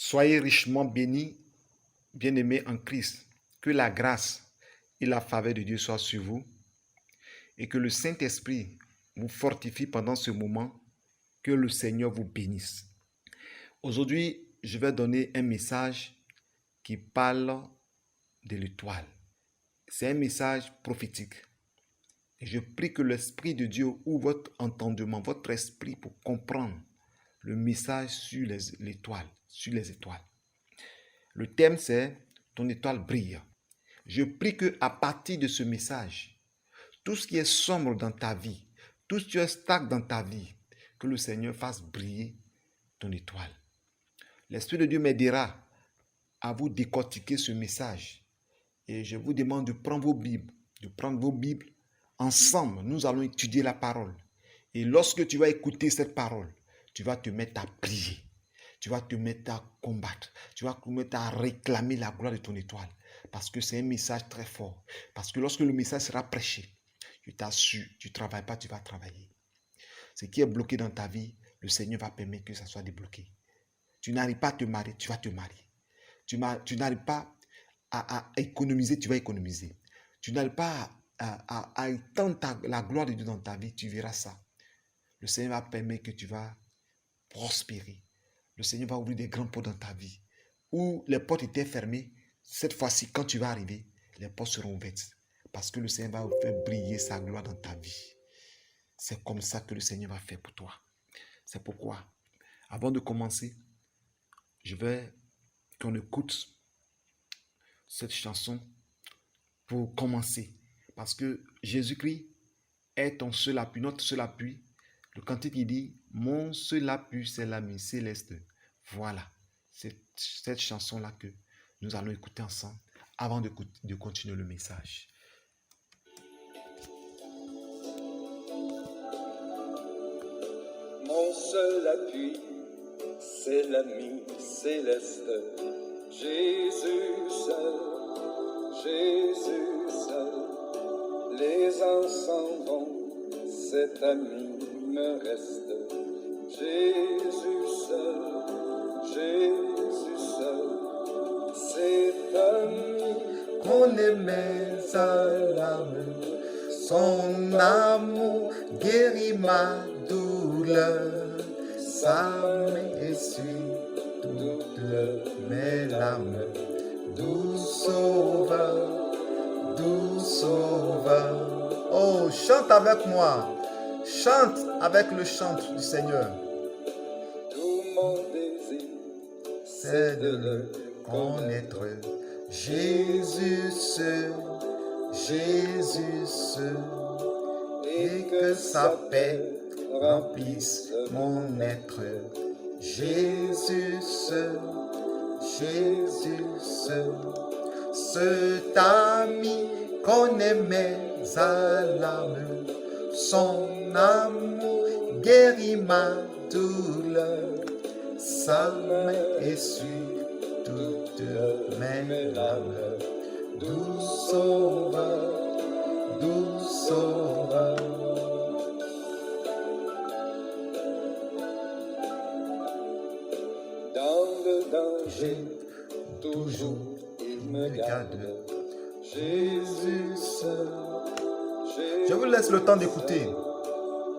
Soyez richement bénis, bien-aimés en Christ. Que la grâce et la faveur de Dieu soient sur vous et que le Saint-Esprit vous fortifie pendant ce moment. Que le Seigneur vous bénisse. Aujourd'hui, je vais donner un message qui parle de l'étoile. C'est un message prophétique. Et je prie que l'Esprit de Dieu ouvre votre entendement, votre esprit pour comprendre le message sur l'étoile, sur les étoiles. Le thème c'est « Ton étoile brille ». Je prie qu'à partir de ce message, tout ce qui est sombre dans ta vie, tout ce qui est stagne dans ta vie, que le Seigneur fasse briller ton étoile. L'Esprit de Dieu m'aidera à vous décortiquer ce message. Et je vous demande de prendre vos Bibles, Ensemble, nous allons étudier la parole. Et lorsque tu vas écouter cette parole, tu vas te mettre à prier. Tu vas te mettre à combattre. Tu vas te mettre à réclamer la gloire de ton étoile. Parce que c'est un message très fort. Parce que lorsque le message sera prêché, je t'assure, tu ne travailles pas, tu vas travailler. Ce qui est bloqué dans ta vie, le Seigneur va permettre que ça soit débloqué. Tu n'arrives pas à te marier, tu vas te marier. Tu n'arrives pas à économiser, tu vas économiser. Tu n'arrives pas à étendre la gloire de Dieu dans ta vie, tu verras ça. Le Seigneur va permettre que tu vas prospérer. Le Seigneur va ouvrir des grandes portes dans ta vie. Où les portes étaient fermées, cette fois-ci, quand tu vas arriver, les portes seront ouvertes. Parce que le Seigneur va faire briller sa gloire dans ta vie. C'est comme ça que le Seigneur va faire pour toi. C'est pourquoi, avant de commencer, je veux qu'on écoute cette chanson pour commencer. Parce que Jésus-Christ est ton seul appui, notre seul appui. Le cantique, il dit, mon seul appui, c'est l'ami céleste. Voilà, c'est cette chanson-là que nous allons écouter ensemble avant de continuer le message. Mon seul appui, c'est l'ami céleste. Jésus seul, Jésus seul. Les ans s'en vont, cet ami me reste. Jésus seul, Jésus seul. Cet ami qu'on aimait à l'âme, son amour guérit ma douleur, sa main essuie toutes mes larmes, doux sauveur, doux sauveur. Oh, chante avec moi, chante avec le chant du Seigneur. tout mon désir, C'est de le connaître, Jésus seul, Jésus seul, et que sa paix remplisse mon être. Jésus seul, Jésus seul, cet ami qu'on aimait à l'âme, son amour guérit ma douleur, sa main essuie toutes mes larmes, doux sauveur, doux sauveur. dans le danger, toujours il me garde. Jésus seul. Jésus, Je vous laisse le temps d'écouter.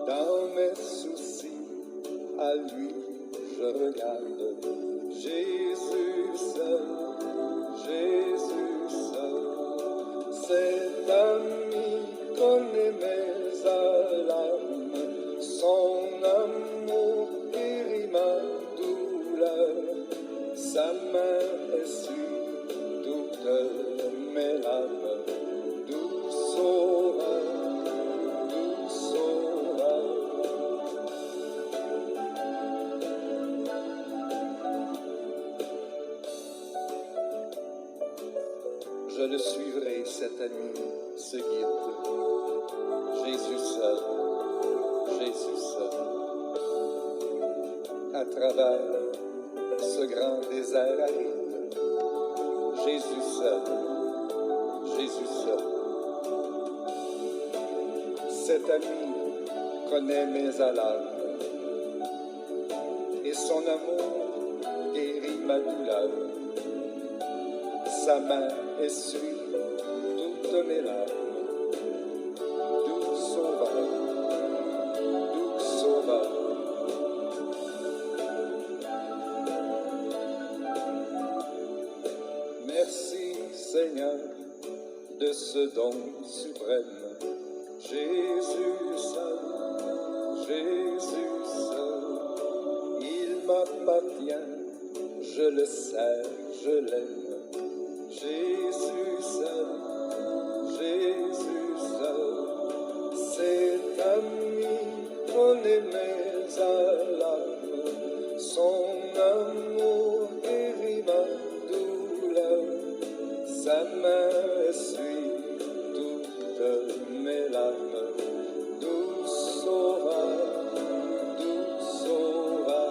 dans mes soucis, à lui je regarde. Jésus seul, Jésus seul. Cet ami qu'on aimait à l'âme, son amour guérit ma douleur. Sa main essuie toutes mes larmes. Doux sauveur, doux sauveur. Je le suivrai, cet ami, ce guide. Jésus seul, Jésus seul. À travers ce grand désert aride, Jésus seul, Jésus seul. Cet ami connaît mes alarmes et son amour guérit ma ma douleur. Sa main essuie toutes mes larmes. Doux sauveur, doux sauveur. Merci Seigneur de ce don suprême. Jésus seul, il m'appartient, je le sais, je l'aime. Jésus seul, cet ami mon-aimé à l'âme, son amour guérit ma douleur, sa main essuie toutes mes larmes, doux sauveur, doux sauveur.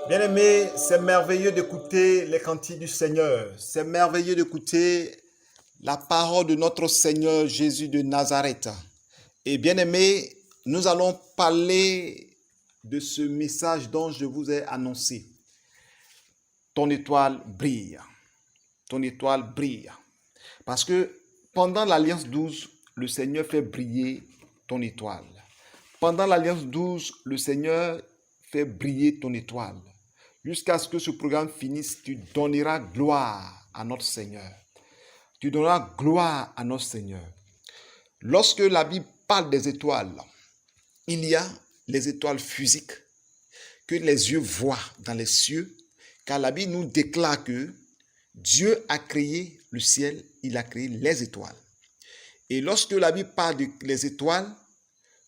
Bien-aimés, c'est merveilleux d'écouter les cantiques du Seigneur. C'est merveilleux d'écouter la parole de notre Seigneur Jésus de Nazareth. Et bien-aimés, nous allons parler de ce message dont je vous ai annoncé. Ton étoile brille. Ton étoile brille. Parce que pendant l'Alliance 12, le Seigneur fait briller ton étoile. Pendant l'Alliance 12, le Seigneur fait briller ton étoile. Jusqu'à ce que ce programme finisse, tu donneras gloire à notre Seigneur. Tu donneras gloire à notre Seigneur. Lorsque la Bible parle des étoiles, il y a les étoiles physiques que les yeux voient dans les cieux, car la Bible nous déclare que Dieu a créé le ciel, il a créé les étoiles. Et lorsque la Bible parle des étoiles,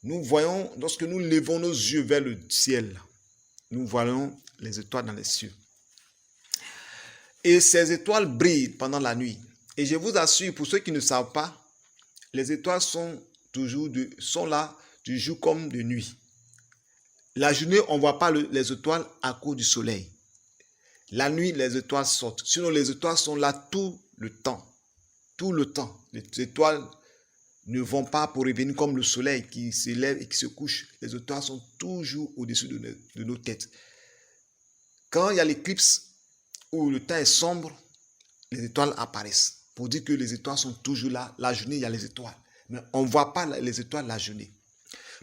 nous voyons, lorsque nous levons nos yeux vers le ciel, nous voyons les étoiles dans les cieux. Et ces étoiles brillent pendant la nuit. Et je vous assure, pour ceux qui ne savent pas, les étoiles sont là du jour comme de nuit. La journée, on ne voit pas les étoiles à cause du soleil. La nuit, les étoiles sortent. Sinon, les étoiles sont là tout le temps. Tout le temps. Les étoiles ne vont pas pour revenir comme le soleil qui se lève et qui se couche. Les étoiles sont toujours au-dessus de nos têtes. Quand il y a l'éclipse où le temps est sombre, les étoiles apparaissent. Pour dire que les étoiles sont toujours là. La journée, il y a les étoiles. Mais on ne voit pas les étoiles la journée.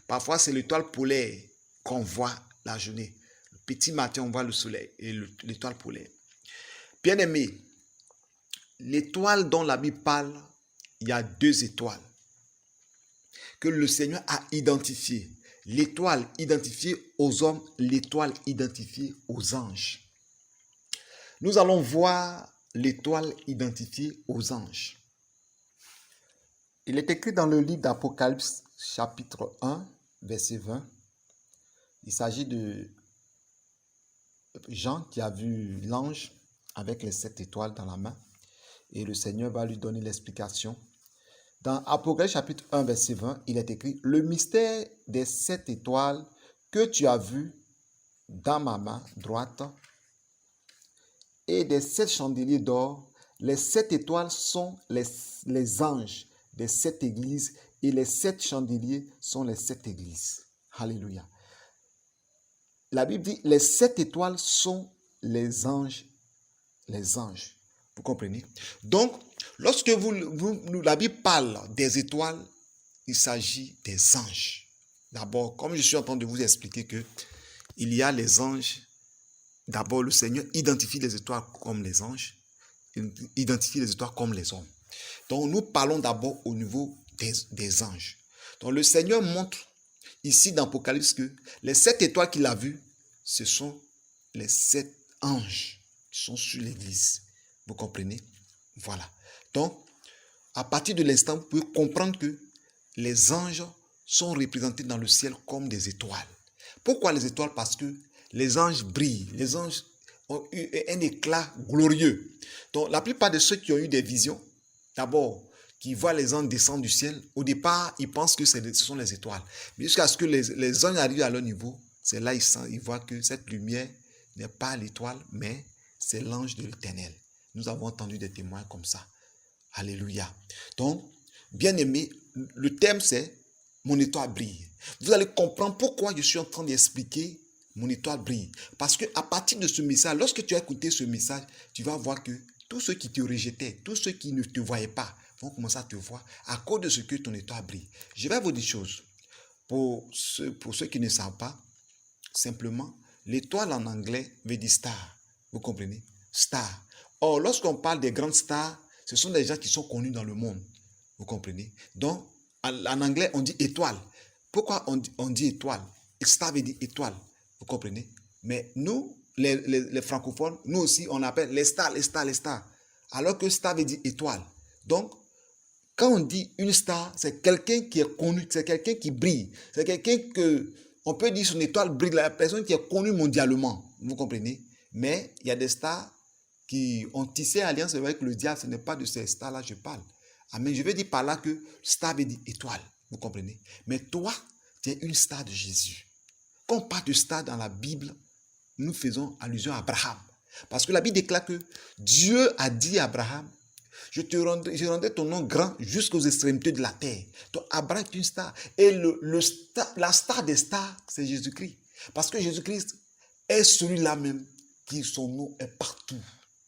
Parfois, c'est l'étoile polaire qu'on voit la journée. Le petit matin, on voit le soleil et l'étoile polaire. Bien-aimés, l'étoile dont la Bible parle, il y a 2 étoiles que le Seigneur a identifiées. L'étoile identifiée aux hommes, l'étoile identifiée aux anges. Nous allons voir l'étoile identifiée aux anges. Il est écrit dans le livre d'Apocalypse, chapitre 1, verset 20. Il s'agit de Jean qui a vu l'ange avec les 7 étoiles dans la main. Et le Seigneur va lui donner l'explication. Dans Apocalypse chapitre 1, verset 20, il est écrit « Le mystère des 7 étoiles que tu as vu dans ma main droite et des 7 chandeliers d'or. Les 7 étoiles sont les anges des 7 églises et les 7 chandeliers sont les 7 églises. » Alléluia. La Bible dit « Les 7 étoiles sont les anges. » Les anges. Vous comprenez? Donc, lorsque la Bible parle des étoiles, il s'agit des anges. D'abord, comme je suis en train de vous expliquer que il y a les anges, d'abord le Seigneur identifie les étoiles comme les anges, il identifie les étoiles comme les hommes. Donc, nous parlons d'abord au niveau des anges. Donc, le Seigneur montre ici dans l'Apocalypse que les 7 étoiles qu'il a vues, ce sont les 7 anges qui sont sur l'église. Vous comprenez? Voilà. Donc, à partir de l'instant, vous pouvez comprendre que les anges sont représentés dans le ciel comme des étoiles. Pourquoi les étoiles? Parce que les anges brillent. Les anges ont eu un éclat glorieux. Donc, la plupart de ceux qui ont eu des visions, d'abord, qui voient les anges descendre du ciel, au départ, ils pensent que ce sont les étoiles. Mais jusqu'à ce que les anges arrivent à leur niveau, c'est là ils voient que cette lumière n'est pas l'étoile, mais c'est l'ange de l'Éternel. Nous avons entendu des témoins comme ça. Alléluia. Donc, bien aimé, le thème c'est mon étoile brille. Vous allez comprendre pourquoi je suis en train d'expliquer mon étoile brille. Parce qu'à partir de ce message, lorsque tu as écouté ce message, tu vas voir que tous ceux qui te rejetaient, tous ceux qui ne te voyaient pas, vont commencer à te voir à cause de ce que ton étoile brille. Je vais vous dire une chose. Pour ceux qui ne savent pas, simplement, l'étoile en anglais veut dire star. Vous comprenez? Star. Or, lorsqu'on parle des grandes stars, ce sont des gens qui sont connus dans le monde. Vous comprenez? Donc, en anglais, on dit étoile. Pourquoi on dit étoile? Star veut dire étoile. Vous comprenez? Mais nous, les francophones, nous aussi, on appelle les stars, les stars, les stars. Alors que star veut dire étoile. Donc, quand on dit une star, c'est quelqu'un qui est connu, c'est quelqu'un qui brille. C'est quelqu'un que, on peut dire son étoile brille, la personne qui est connue mondialement. Vous comprenez? Mais il y a des stars qui ont tissé alliance avec le diable. Ce n'est pas de ces stars-là que je parle. Amen. Je veux dire par là que star veut dire étoile. Vous comprenez? Mais toi, tu es une star de Jésus. Quand on parle de star dans la Bible, nous faisons allusion à Abraham. Parce que la Bible déclare que Dieu a dit à Abraham, je rendrai ton nom grand jusqu'aux extrémités de la terre. Donc Abraham est une star. Et la star des stars, c'est Jésus-Christ. Parce que Jésus-Christ est celui-là même qui son nom est partout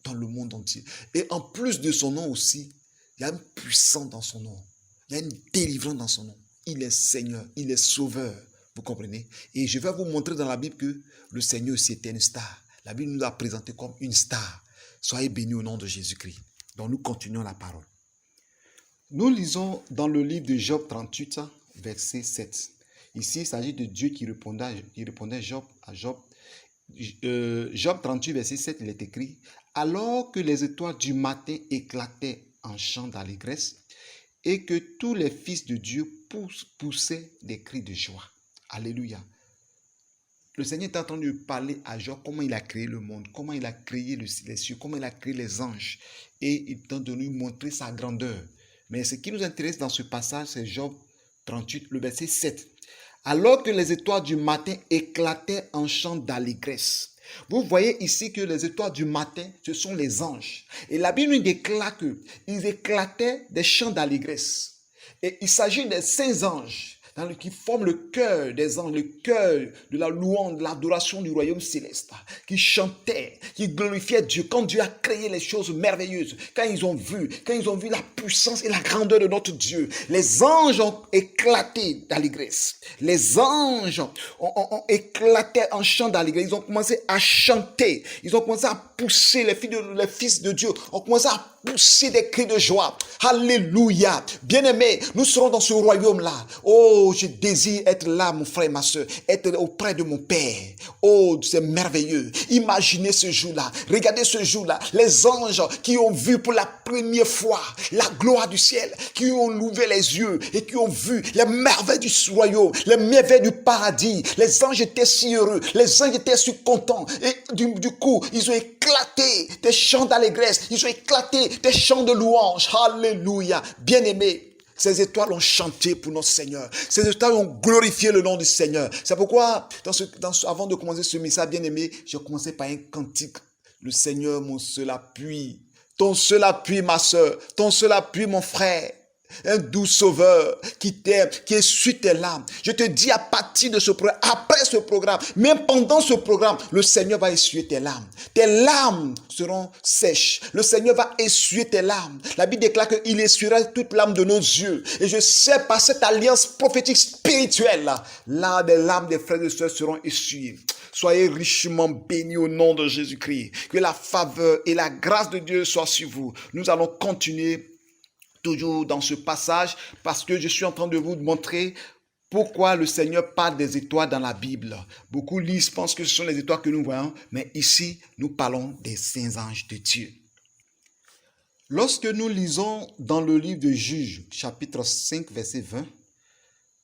dans le monde entier. Et en plus de son nom aussi, il y a une puissance dans son nom. Il y a une délivrance dans son nom. Il est Seigneur, il est Sauveur. Vous comprenez? Et je vais vous montrer dans la Bible que le Seigneur aussi était une star. La Bible nous l'a présenté comme une star. Soyez bénis au nom de Jésus-Christ. Donc nous continuons la parole. Nous lisons dans le livre de Job 38, verset 7. Ici, il s'agit de Dieu qui répondait à Job. Job 38, verset 7, il est écrit « Alors que les étoiles du matin éclataient en chant d'allégresse et que tous les fils de Dieu poussaient des cris de joie. » Alléluia. Le Seigneur est en train de parler à Job comment il a créé le monde, comment il a créé les cieux, comment il a créé les anges. Et il est en train de nous montrer sa grandeur. Mais ce qui nous intéresse dans ce passage, c'est Job 38, le verset 7. Alors que les étoiles du matin éclataient en chant d'allégresse. Vous voyez ici que les étoiles du matin, ce sont les anges. Et la Bible nous déclare qu'ils éclataient des chants d'allégresse. Et il s'agit des saints anges qui forment le cœur des anges, le cœur de la louange, de l'adoration du royaume céleste, qui chantaient, qui glorifiaient Dieu quand Dieu a créé les choses merveilleuses, quand ils ont vu la puissance et la grandeur de notre Dieu. Les anges ont éclaté d'allégresse. Les anges ont éclaté en chant d'allégresse. Ils ont commencé à chanter. Ils ont commencé à pousser, les fils de Dieu ont commencé à pousser des cris de joie. Alléluia. Bien-aimés, nous serons dans ce royaume-là. Oh, je désire être là, mon frère, ma soeur, être auprès de mon Père. Oh, c'est merveilleux. Imaginez ce jour-là. Regardez ce jour-là. Les anges qui ont vu pour la première fois la gloire du ciel, qui ont ouvert les yeux et qui ont vu les merveilles du royaume, les merveilles du paradis. Les anges étaient si heureux. Les anges étaient si contents. Et du coup, ils ont éclaté des chants d'allégresse. Ils ont éclaté des chants de louange. Alléluia. Bien-aimés, ces étoiles ont chanté pour notre Seigneur. Ces étoiles ont glorifié le nom du Seigneur. C'est pourquoi, avant de commencer ce message, bien-aimé, j'ai commencé par un cantique. Le Seigneur, mon seul appui. Ton seul appui, ma soeur. Ton seul appui, mon frère. Un doux sauveur qui t'aime, qui essuie tes larmes. Je te dis à partir de ce programme, après ce programme, même pendant ce programme, le Seigneur va essuyer tes larmes. Tes larmes seront sèches. Le Seigneur va essuyer tes larmes. La Bible déclare qu'il essuiera toute larme de nos yeux. Et je sais par cette alliance prophétique spirituelle, là, les larmes des frères et sœurs seront essuyées. Soyez richement bénis au nom de Jésus-Christ. Que la faveur et la grâce de Dieu soient sur vous. Nous allons continuer toujours dans ce passage parce que je suis en train de vous montrer pourquoi le Seigneur parle des étoiles dans la Bible. Beaucoup lisent, pensent que ce sont les étoiles que nous voyons, mais ici, nous parlons des saints anges de Dieu. Lorsque nous lisons dans le livre de Juges, chapitre 5, verset 20,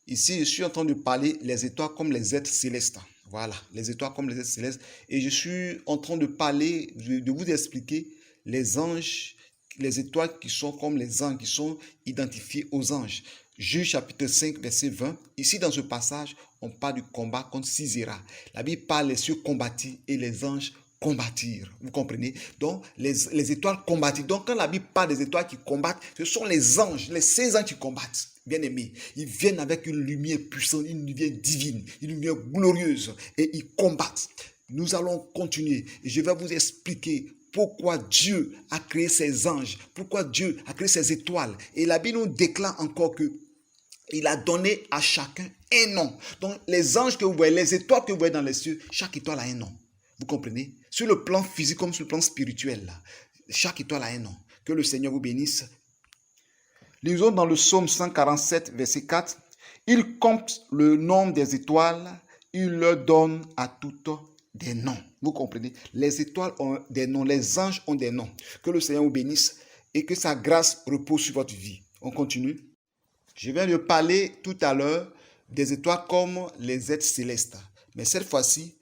ici, je suis en train de parler les étoiles comme les êtres célestes. Voilà, les étoiles comme les êtres célestes. Et je suis en train de parler, de vous expliquer les anges, les étoiles qui sont comme les anges, qui sont identifiés aux anges. Juge chapitre 5, verset 20. Ici, dans ce passage, on parle du combat contre Sisera. La Bible parle des cieux combattus et les anges combattir. Vous comprenez? Donc, les étoiles combattent. Donc, quand la Bible parle des étoiles qui combattent, ce sont les anges, ces anges qui combattent. Bien aimés, ils viennent avec une lumière puissante, une lumière divine, une lumière glorieuse et ils combattent. Nous allons continuer et je vais vous expliquer pourquoi Dieu a créé ces anges, pourquoi Dieu a créé ces étoiles. Et la Bible nous déclare encore que il a donné à chacun un nom. Donc, les anges que vous voyez, les étoiles que vous voyez dans les cieux, chaque étoile a un nom. Vous comprenez? Sur le plan physique comme sur le plan spirituel, là, chaque étoile a un nom. Que le Seigneur vous bénisse. Lisons dans le psaume 147, verset 4. Il compte le nombre des étoiles, il leur donne à toutes des noms. Vous comprenez? Les étoiles ont des noms, les anges ont des noms. Que le Seigneur vous bénisse et que sa grâce repose sur votre vie. On continue. Je viens de parler tout à l'heure des étoiles comme les êtres célestes. Mais cette fois-ci,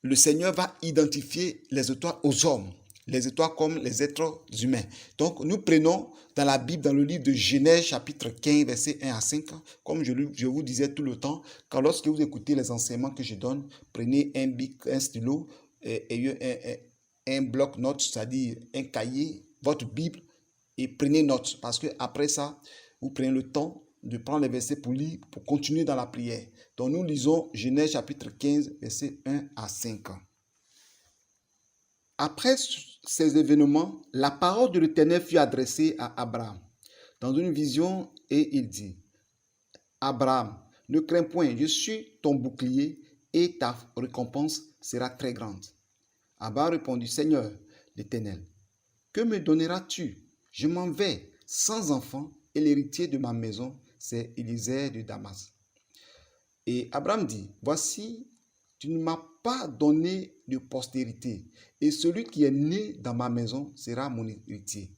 le Seigneur va identifier les étoiles aux hommes, les étoiles comme les êtres humains. Donc, nous prenons dans la Bible, dans le livre de Genèse, chapitre 15, versets 1 à 5, comme je vous disais tout le temps, quand lorsque vous écoutez les enseignements que je donne, prenez un bic, un stylo, et un bloc-notes, c'est-à-dire un cahier, votre Bible, et prenez note, parce que après ça, vous prenez le temps de prendre les versets pour lire, pour continuer dans la prière. Donc nous lisons Genèse chapitre 15, versets 1 à 5. Après ces événements, la parole de l'Éternel fut adressée à Abraham dans une vision et il dit, Abraham, ne crains point, je suis ton bouclier et ta récompense sera très grande. Abraham répondit, Seigneur l'Éternel, que me donneras-tu? Je m'en vais sans enfant et l'héritier de ma maison, c'est Élisée de Damas. Et Abraham dit, voici, tu ne m'as pas donné de postérité, et celui qui est né dans ma maison sera mon héritier.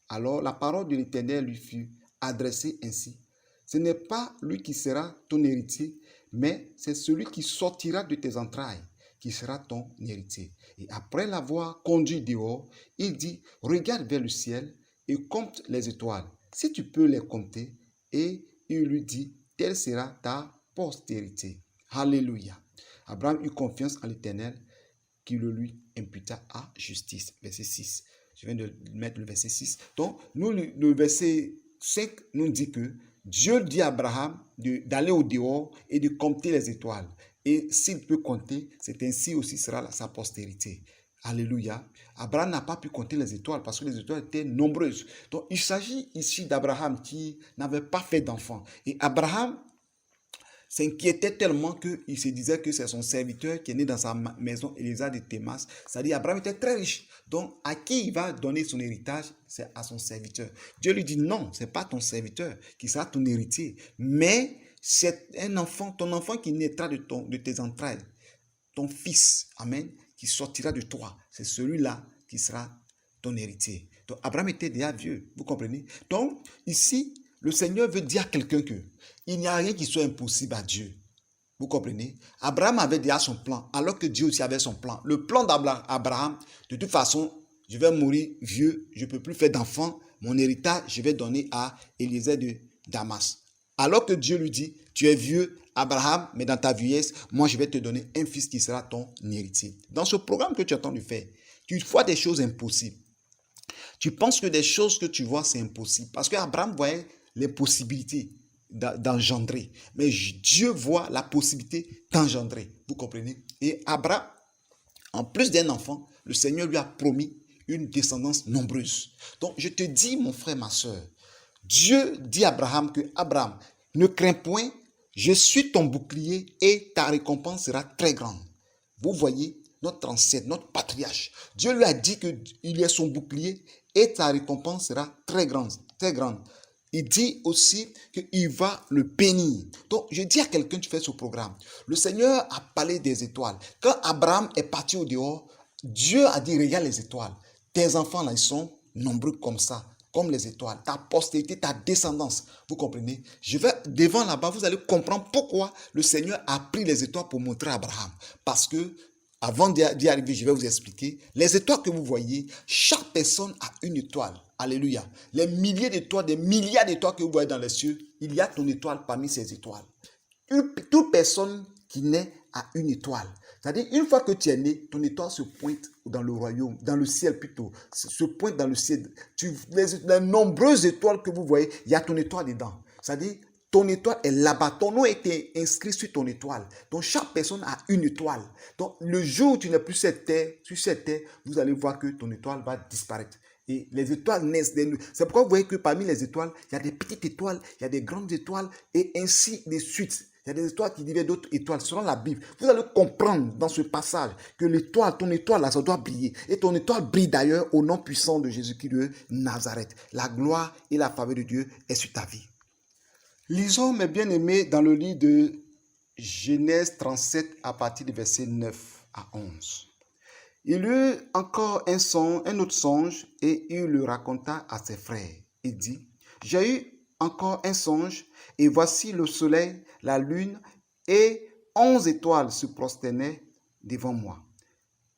Alors la parole de l'Éternel lui fut adressée ainsi. Ce n'est pas lui qui sera ton héritier, mais c'est celui qui sortira de tes entrailles qui sera ton héritier. Et après l'avoir conduit dehors, il dit, regarde vers le ciel et compte les étoiles, si tu peux les compter. Et il lui dit, telle sera ta postérité. Alléluia. Abraham eut confiance en l'Éternel qui le lui imputa à justice. Verset 6. Je viens de mettre le verset 6. Donc, le verset 5 nous dit que Dieu dit à Abraham d'aller au dehors et de compter les étoiles. Et s'il peut compter, c'est ainsi aussi sera sa postérité. Alléluia. Abraham n'a pas pu compter les étoiles parce que les étoiles étaient nombreuses. Donc, il s'agit ici d'Abraham qui n'avait pas fait d'enfant. Et Abraham s'inquiétait tellement qu'il se disait que c'est son serviteur qui est né dans sa maison, Élisée de Damas. C'est-à-dire Abraham était très riche. Donc, à qui il va donner son héritage? C'est à son serviteur. Dieu lui dit non, ce n'est pas ton serviteur qui sera ton héritier. Mais c'est un enfant, ton enfant qui naîtra de tes entrailles. Ton fils, amen, qui sortira de toi. C'est celui-là qui sera ton héritier. Donc, Abraham était déjà vieux, vous comprenez? Donc, ici, le Seigneur veut dire à quelqu'un que il n'y a rien qui soit impossible à Dieu. Vous comprenez? Abraham avait déjà son plan, alors que Dieu aussi avait son plan. Le plan d'Abraham, de toute façon, je vais mourir vieux, je ne peux plus faire d'enfant, mon héritage, je vais donner à Élisée de Damas. Alors que Dieu lui dit, tu es vieux, Abraham, mais dans ta vieillesse, moi je vais te donner un fils qui sera ton héritier. Dans ce programme que tu es en train de faire, tu vois des choses impossibles. Tu penses que des choses que tu vois, c'est impossible. Parce qu'Abraham voyait les possibilités d'engendrer. Mais Dieu voit la possibilité d'engendrer. Vous comprenez? Et Abraham, en plus d'un enfant, le Seigneur lui a promis une descendance nombreuse. Donc, je te dis, mon frère, ma soeur, Dieu dit à Abraham que, Abraham, ne crains point, je suis ton bouclier et ta récompense sera très grande. Vous voyez, notre ancêtre, notre patriarche, Dieu lui a dit qu'il est son bouclier et ta récompense sera très grande, très grande. Il dit aussi qu'il va le bénir. Donc, je dis à quelqu'un, tu fais ce programme. Le Seigneur a parlé des étoiles. Quand Abraham est parti au dehors, Dieu a dit, regarde les étoiles. Tes enfants, là, ils sont nombreux comme ça, comme les étoiles. Ta postérité, ta descendance. Vous comprenez? Je vais devant là-bas, vous allez comprendre pourquoi le Seigneur a pris les étoiles pour montrer à Abraham. Parce que, avant d'y arriver, je vais vous expliquer. Les étoiles que vous voyez, chaque personne a une étoile. Alléluia. Les milliers d'étoiles, des milliards d'étoiles que vous voyez dans les cieux, il y a ton étoile parmi ces étoiles. Toute personne qui naît à une étoile. C'est-à-dire, une fois que tu es né, ton étoile se pointe dans le royaume, dans le ciel plutôt, se pointe dans le ciel. Les nombreuses étoiles que vous voyez, il y a ton étoile dedans. C'est-à-dire, ton étoile est là-bas. Ton nom a été inscrit sur ton étoile. Donc, chaque personne a une étoile. Donc, le jour où tu n'es plus sur cette terre, vous allez voir que ton étoile va disparaître. Et les étoiles naissent. C'est pourquoi vous voyez que parmi les étoiles, il y a des petites étoiles, il y a des grandes étoiles, et ainsi de suite. Il y a des étoiles qui divisent d'autres étoiles. Selon la Bible, vous allez comprendre dans ce passage que l'étoile, ton étoile là, ça doit briller. Et ton étoile brille d'ailleurs au nom puissant de Jésus-Christ de Nazareth. La gloire et la faveur de Dieu est sur ta vie. Lisons, mes bien-aimés, dans le livre de Genèse 37 à partir du verset 9 à 11. Il eut encore un autre songe et il le raconta à ses frères. Il dit, j'ai eu encore un songe et voici le soleil, la lune et 11 étoiles se prosternaient devant moi.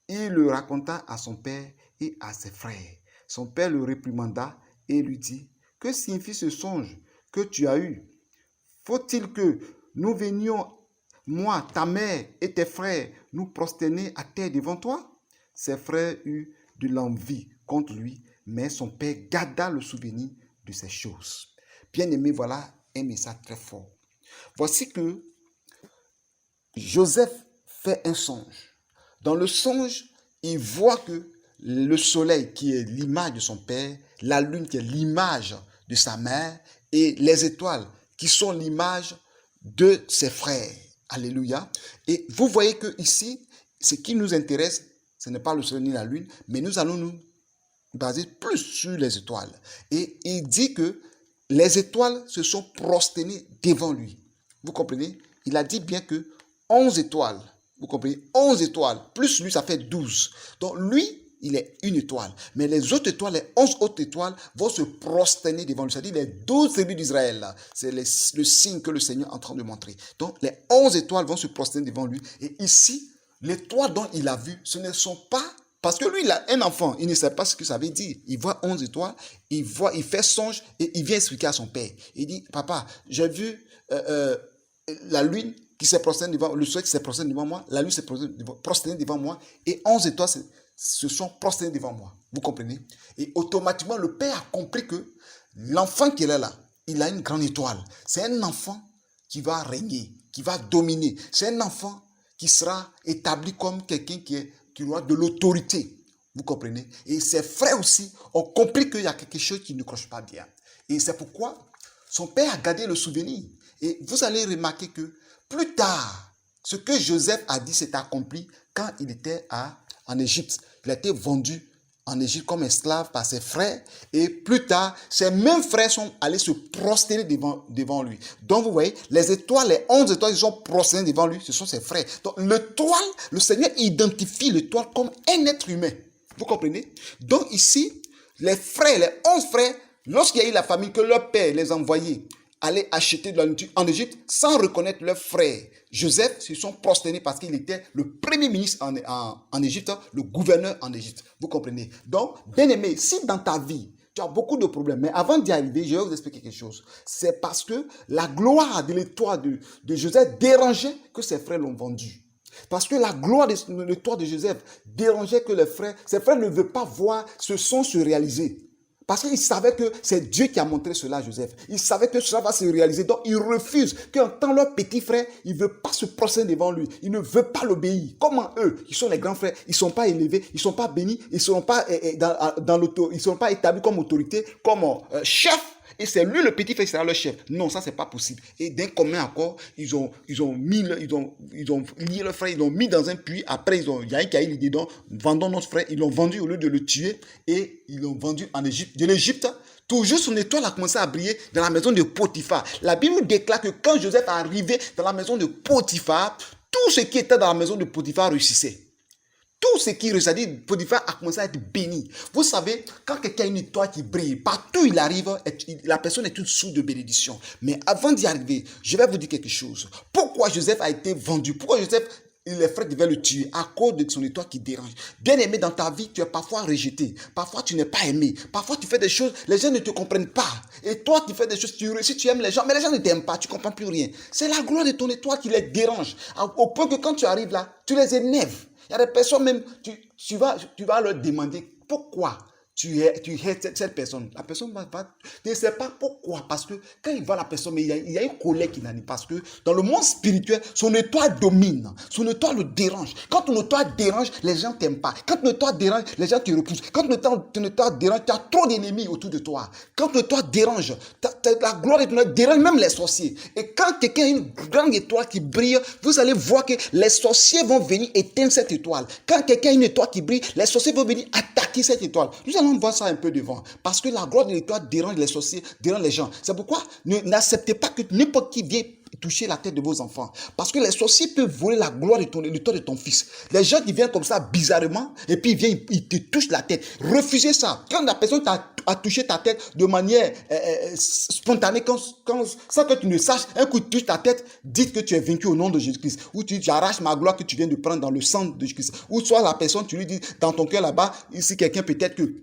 Il le raconta à son père et à ses frères. Son père le réprimanda et lui dit, que signifie ce songe que tu as eu? Faut-il que nous venions, moi, ta mère et tes frères, nous prosterner à terre devant toi? Ses frères eurent de l'envie contre lui, mais son père garda le souvenir de ces choses. Bien-aimé, voilà un message très fort. Voici que Joseph fait un songe. Dans le songe, il voit que le soleil, qui est l'image de son père, la lune, qui est l'image de sa mère, et les étoiles, qui sont l'image de ses frères. Alléluia. Et vous voyez que ici, ce qui nous intéresse, ce n'est pas le soleil ni la lune, mais nous allons nous baser plus sur les étoiles. Et il dit que les étoiles se sont prosternées devant lui. Vous comprenez? Il a dit bien que 11 étoiles, vous comprenez? 11 étoiles, plus lui, ça fait 12. Donc lui, il est une étoile. Mais les autres étoiles, les 11 autres étoiles vont se prosterner devant lui. C'est-à-dire les 12 tribus d'Israël, c'est le signe que le Seigneur est en train de montrer. Donc les 11 étoiles vont se prosterner devant lui. Et ici, l'étoile dont il a vu, ce ne sont pas... Parce que lui, il a un enfant, il ne sait pas ce que ça veut dire. Il voit 11 étoiles, il fait songe et il vient expliquer à son père. Il dit, papa, j'ai vu la lune qui s'est prosternée devant, le soleil qui s'est prosterné devant moi, la lune s'est prosternée devant moi et 11 étoiles se sont prosternées devant moi. Vous comprenez? Et automatiquement, le père a compris que l'enfant qui est là, il a une grande étoile. C'est un enfant qui va régner, qui va dominer. C'est un enfant qui sera établi comme quelqu'un qui aura de l'autorité. Vous comprenez? Et ses frères aussi ont compris qu'il y a quelque chose qui ne croche pas bien. Et c'est pourquoi son père a gardé le souvenir. Et vous allez remarquer que plus tard, ce que Joseph a dit s'est accompli quand il était en Égypte. Il a été vendu en Égypte comme esclave par ses frères. Et plus tard, ses mêmes frères sont allés se prosterner devant lui. Donc vous voyez, les étoiles, les 11 étoiles qui sont prosternées devant lui, ce sont ses frères. Donc l'étoile, le Seigneur identifie l'étoile comme un être humain. Vous comprenez? Donc ici, les frères, les 11 frères, lorsqu'il y a eu la famille que leur père les envoyait aller acheter de la nourriture en Égypte sans reconnaître leur frère Joseph, se sont prosternés parce qu'il était le premier ministre en Égypte, le gouverneur en Égypte. Vous comprenez? Donc, bien aimé, si dans ta vie, tu as beaucoup de problèmes, mais avant d'y arriver, je vais vous expliquer quelque chose. C'est parce que la gloire de l'étoile de Joseph dérangeait que ses frères l'ont vendu. Parce que la gloire de l'étoile de Joseph dérangeait que ses frères ne veulent pas voir ce son se réaliser. Parce qu'il savait que c'est Dieu qui a montré cela à Joseph. Il savait que cela va se réaliser. Donc, il refuse qu'en tant leur petit frère, il ne veut pas se prosterner devant lui. Il ne veut pas l'obéir. Comment eux, qui sont les grands frères, ils ne sont pas élevés, ils ne sont pas bénis, ils ne sont pas ils sont pas établis comme autorité, comme chef. Et c'est lui le petit frère qui sera leur chef. Non, ça c'est pas possible. Et d'un commun accord, ils ont lié leur frère, ils l'ont mis dans un puits. Après, il y a un qui a eu l'idée, donc vendons notre frère. Ils l'ont vendu au lieu de le tuer et ils l'ont vendu en Égypte. De l'Égypte, toujours son étoile a commencé à briller dans la maison de Potiphar. La Bible déclare que quand Joseph est arrivé dans la maison de Potiphar, tout ce qui était dans la maison de Potiphar réussissait. Tout ce qui réussit, Potiphar a commencé à être béni. Vous savez, quand quelqu'un a une étoile qui brille, partout il arrive, la personne est toute source de bénédiction. Mais avant d'y arriver, je vais vous dire quelque chose. Pourquoi Joseph a été vendu? Pourquoi Joseph les frères devaient le tuer à cause de son étoile qui dérange. Bien aimé, dans ta vie, tu es parfois rejeté. Parfois, tu n'es pas aimé. Parfois, tu fais des choses, les gens ne te comprennent pas. Et toi, tu fais des choses, tu réussis, tu aimes les gens, mais les gens ne t'aiment pas, tu ne comprends plus rien. C'est la gloire de ton étoile qui les dérange. Au point que quand tu arrives là, tu les énerves. Il y a des personnes même, tu vas leur demander pourquoi tu hais cette personne. La personne ne sait pas pourquoi. Parce que quand il voit la personne, mais il y a une colère qui n'anime. Parce que dans le monde spirituel, son étoile domine. Son étoile le dérange. Quand ton étoile dérange, les gens ne t'aiment pas. Quand ton étoile dérange, les gens te repoussent. Quand ton étoile dérange, tu as trop d'ennemis autour de toi. Quand ton étoile dérange, la gloire de ton étoile dérange même les sorciers. Et quand quelqu'un a une grande étoile qui brille, vous allez voir que les sorciers vont venir éteindre cette étoile. Quand quelqu'un a une étoile qui brille, les sorciers vont venir attaquer cette étoile. Nous allons voir ça un peu devant. Parce que la gloire de l'étoile dérange les sorciers, dérange les gens. C'est pourquoi n'acceptez pas que n'importe qui vienne toucher la tête de vos enfants. Parce que les sorciers peuvent voler la gloire de l'étoile de ton fils. Les gens qui viennent comme ça bizarrement, et puis ils te touchent la tête. Refusez ça. Quand la personne a touché ta tête de manière spontanée, sans que tu ne saches, un coup tu touches ta tête, dites que tu es vaincu au nom de Jésus-Christ. Ou tu arraches ma gloire que tu viens de prendre dans le sang de Jésus-Christ. Ou soit la personne, tu lui dis dans ton cœur là-bas, ici quelqu'un peut-être que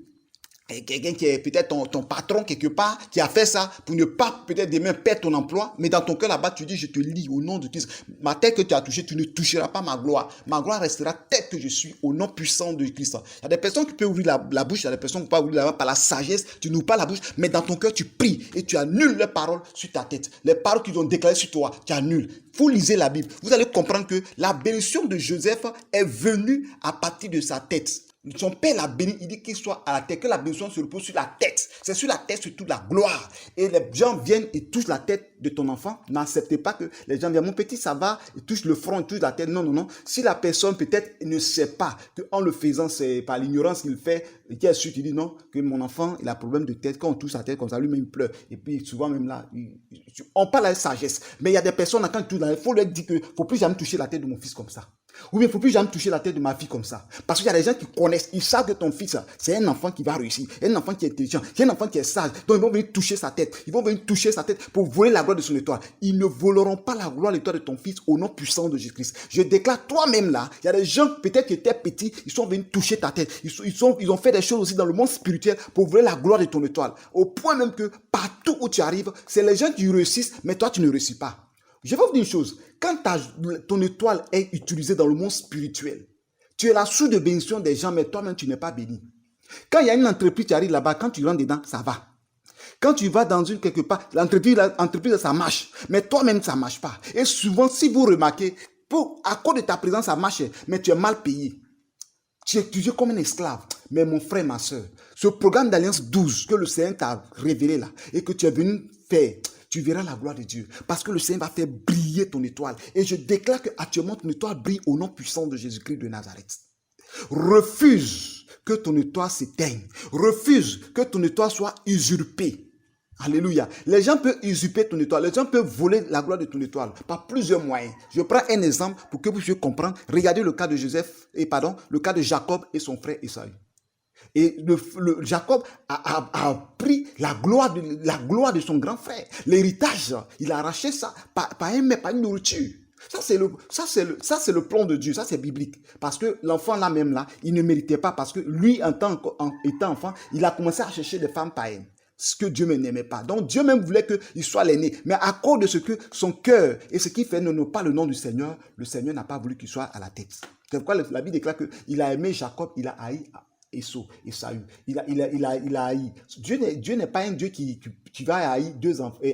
quelqu'un qui est peut-être ton patron quelque part, qui a fait ça pour ne pas peut-être demain perdre ton emploi, mais dans ton cœur là-bas, tu dis, je te lis au nom de Christ. Ma tête que tu as touchée, tu ne toucheras pas ma gloire. Ma gloire restera telle que je suis au nom puissant de Christ. Il y a des personnes qui peuvent ouvrir la bouche, il y a des personnes qui peuvent ouvrir la bouche par la sagesse, tu n'ouvres pas la bouche, mais dans ton cœur, tu pries et tu annules les paroles sur ta tête. Les paroles qu'ils ont déclarées sur toi, tu annules. Vous lisez la Bible, vous allez comprendre que la bénédiction de Joseph est venue à partir de sa tête. Son père l'a béni, il dit qu'il soit à la tête, que la bénédiction se repose sur la tête. C'est sur la tête, surtout la gloire. Et les gens viennent et touchent la tête de ton enfant. N'acceptez pas que les gens viennent, mon petit, ça va, ils touchent le front, ils touchent la tête. Non, non, non. Si la personne peut-être ne sait pas qu'en le faisant, c'est par l'ignorance qu'il fait, et qu'il est sûr, tu dis non, que mon enfant, il a un problème de tête. Quand on touche sa tête comme ça, lui-même il pleure. Et puis souvent même là, on parle avec sagesse. Mais il y a des personnes, quand tu touches, il faut leur dire qu'il ne faut plus jamais toucher la tête de mon fils comme ça. Ou bien, il ne faut plus jamais toucher la tête de ma fille comme ça. Parce qu'il y a des gens qui connaissent, ils savent que ton fils, c'est un enfant qui va réussir, un enfant qui est intelligent, c'est un enfant qui est sage. Donc, ils vont venir toucher sa tête. Ils vont venir toucher sa tête pour voler la gloire de son étoile. Ils ne voleront pas la gloire de l'étoile de ton fils au nom puissant de Jésus-Christ. Je déclare toi-même là, il y a des gens peut-être qui étaient petits, ils sont venus toucher ta tête. Ils ont fait des choses aussi dans le monde spirituel pour voler la gloire de ton étoile. Au point même que partout où tu arrives, c'est les gens qui réussissent, mais toi, tu ne réussis pas. Je vais vous dire une chose. Quand ton étoile est utilisée dans le monde spirituel, tu es la source de bénédiction des gens, mais toi-même, tu n'es pas béni. Quand il y a une entreprise qui arrive là-bas, quand tu rentres dedans, ça va. Quand tu vas dans une quelque part, l'entreprise, ça marche. Mais toi-même, ça ne marche pas. Et souvent, si vous remarquez, à cause de ta présence, ça marche, mais tu es mal payé. Tu es comme un esclave. Mais mon frère, ma soeur, ce programme d'Alliance 12 que le Seigneur t'a révélé là, et que tu es venu faire, tu verras la gloire de Dieu. Parce que le Seigneur va faire briller ton étoile. Et je déclare qu'actuellement, ton étoile brille au nom puissant de Jésus-Christ de Nazareth. Refuse que ton étoile s'éteigne. Refuse que ton étoile soit usurpée. Alléluia. Les gens peuvent usurper ton étoile. Les gens peuvent voler la gloire de ton étoile par plusieurs moyens. Je prends un exemple pour que vous puissiez comprendre. Regardez le cas de le cas de Jacob et son frère Esaü. Et Jacob a pris la gloire de son grand frère. L'héritage, il a arraché ça par une nourriture. Ça, c'est le plan de Dieu. Ça, c'est biblique. Parce que l'enfant là-même, là, il ne méritait pas. Parce que lui, étant enfant, il a commencé à chercher des femmes païennes. Ce que Dieu n'aimait pas. Donc, Dieu même voulait qu'il soit l'aîné. Mais à cause de ce que son cœur et ce qui fait ne pas le nom du Seigneur, le Seigneur n'a pas voulu qu'il soit à la tête. C'est pourquoi la Bible déclare qu'il a aimé Jacob, il a haï Esaü. Il a haï. Dieu n'est pas un Dieu qui va haïr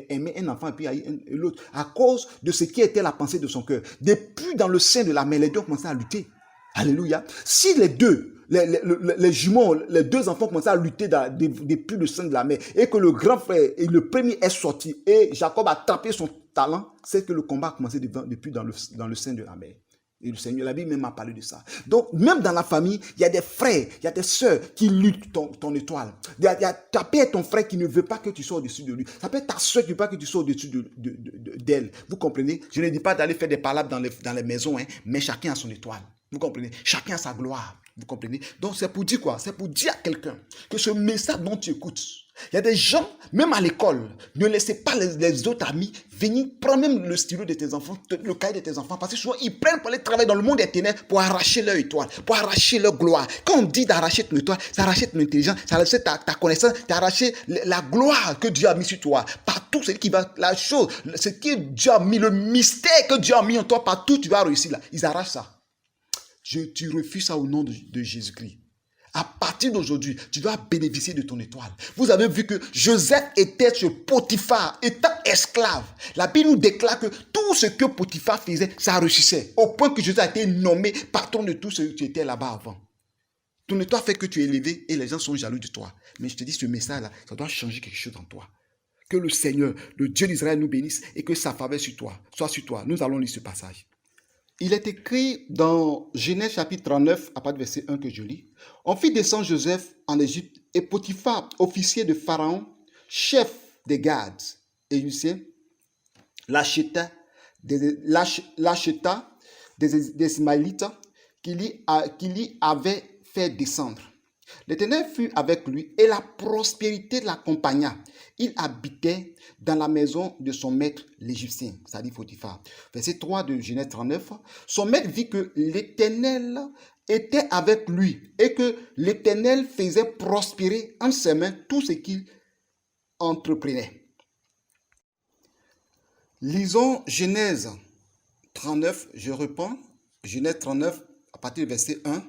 aimer un enfant et puis haïr l'autre. À cause de ce qui était la pensée de son cœur. Depuis dans le sein de la mère, les deux ont commencé à lutter. Alléluia. Si les deux, les jumeaux, les deux enfants commençaient à lutter depuis le sein de la mère et que le grand frère et le premier est sorti et Jacob a attrapé son talent, c'est que le combat a commencé depuis dans le sein de la mère. Et le Seigneur, la Bible même a parlé de ça. Donc, même dans la famille, il y a des frères, il y a des sœurs qui luttent ton étoile. Ta peut être ton frère qui ne veut pas que tu sois au-dessus de lui. Ça peut être ta sœur qui ne veut pas que tu sois au-dessus d'elle. Vous comprenez? Je ne dis pas d'aller faire des palabres dans les maisons, mais chacun a son étoile. Vous comprenez? Chacun a sa gloire. Vous comprenez? Donc, c'est pour dire quoi? C'est pour dire à quelqu'un que ce message dont tu écoutes, Il y a des gens, même à l'école, ne laissez pas les autres amis venir prendre même le stylo de tes enfants, le cahier de tes enfants, parce que souvent ils prennent pour aller travailler dans le monde des ténèbres pour arracher leur étoile, pour arracher leur gloire. Quand on dit d'arracher ton étoile, c'est arracher ton intelligence, c'est arracher ta connaissance, c'est arracher la gloire que Dieu a mis sur toi. Partout, c'est qui va, la chose, ce que Dieu a mis, le mystère que Dieu a mis en toi, partout tu vas réussir là. Ils arrachent ça. Tu refuses ça au nom de Jésus-Christ. À partir d'aujourd'hui, tu dois bénéficier de ton étoile. Vous avez vu que Joseph était sur Potiphar, étant esclave. La Bible nous déclare que tout ce que Potiphar faisait, ça réussissait. Au point que Joseph a été nommé patron de tout ce qui était là-bas avant. Ton étoile fait que tu es élevé et les gens sont jaloux de toi. Mais je te dis, ce message-là, ça doit changer quelque chose en toi. Que le Seigneur, le Dieu d'Israël nous bénisse et que sa faveur sur toi, soit sur toi. Nous allons lire ce passage. Il est écrit dans Genèse chapitre 39, à partir du verset 1 que je lis. On fit descendre Joseph en Égypte et Potiphar, officier de Pharaon, chef des gardes égyptiens, l'acheta des Ismaélites qui l'y avait fait descendre. L'Éternel fut avec lui et la prospérité l'accompagna. Il habitait dans la maison de son maître l'Égyptien, c'est-à-dire Potiphar. Verset 3 de Genèse 39. Son maître vit que l'Éternel était avec lui et que l'Éternel faisait prospérer en ses mains tout ce qu'il entreprenait. Lisons Genèse 39, je reprends. Genèse 39, à partir du verset 1.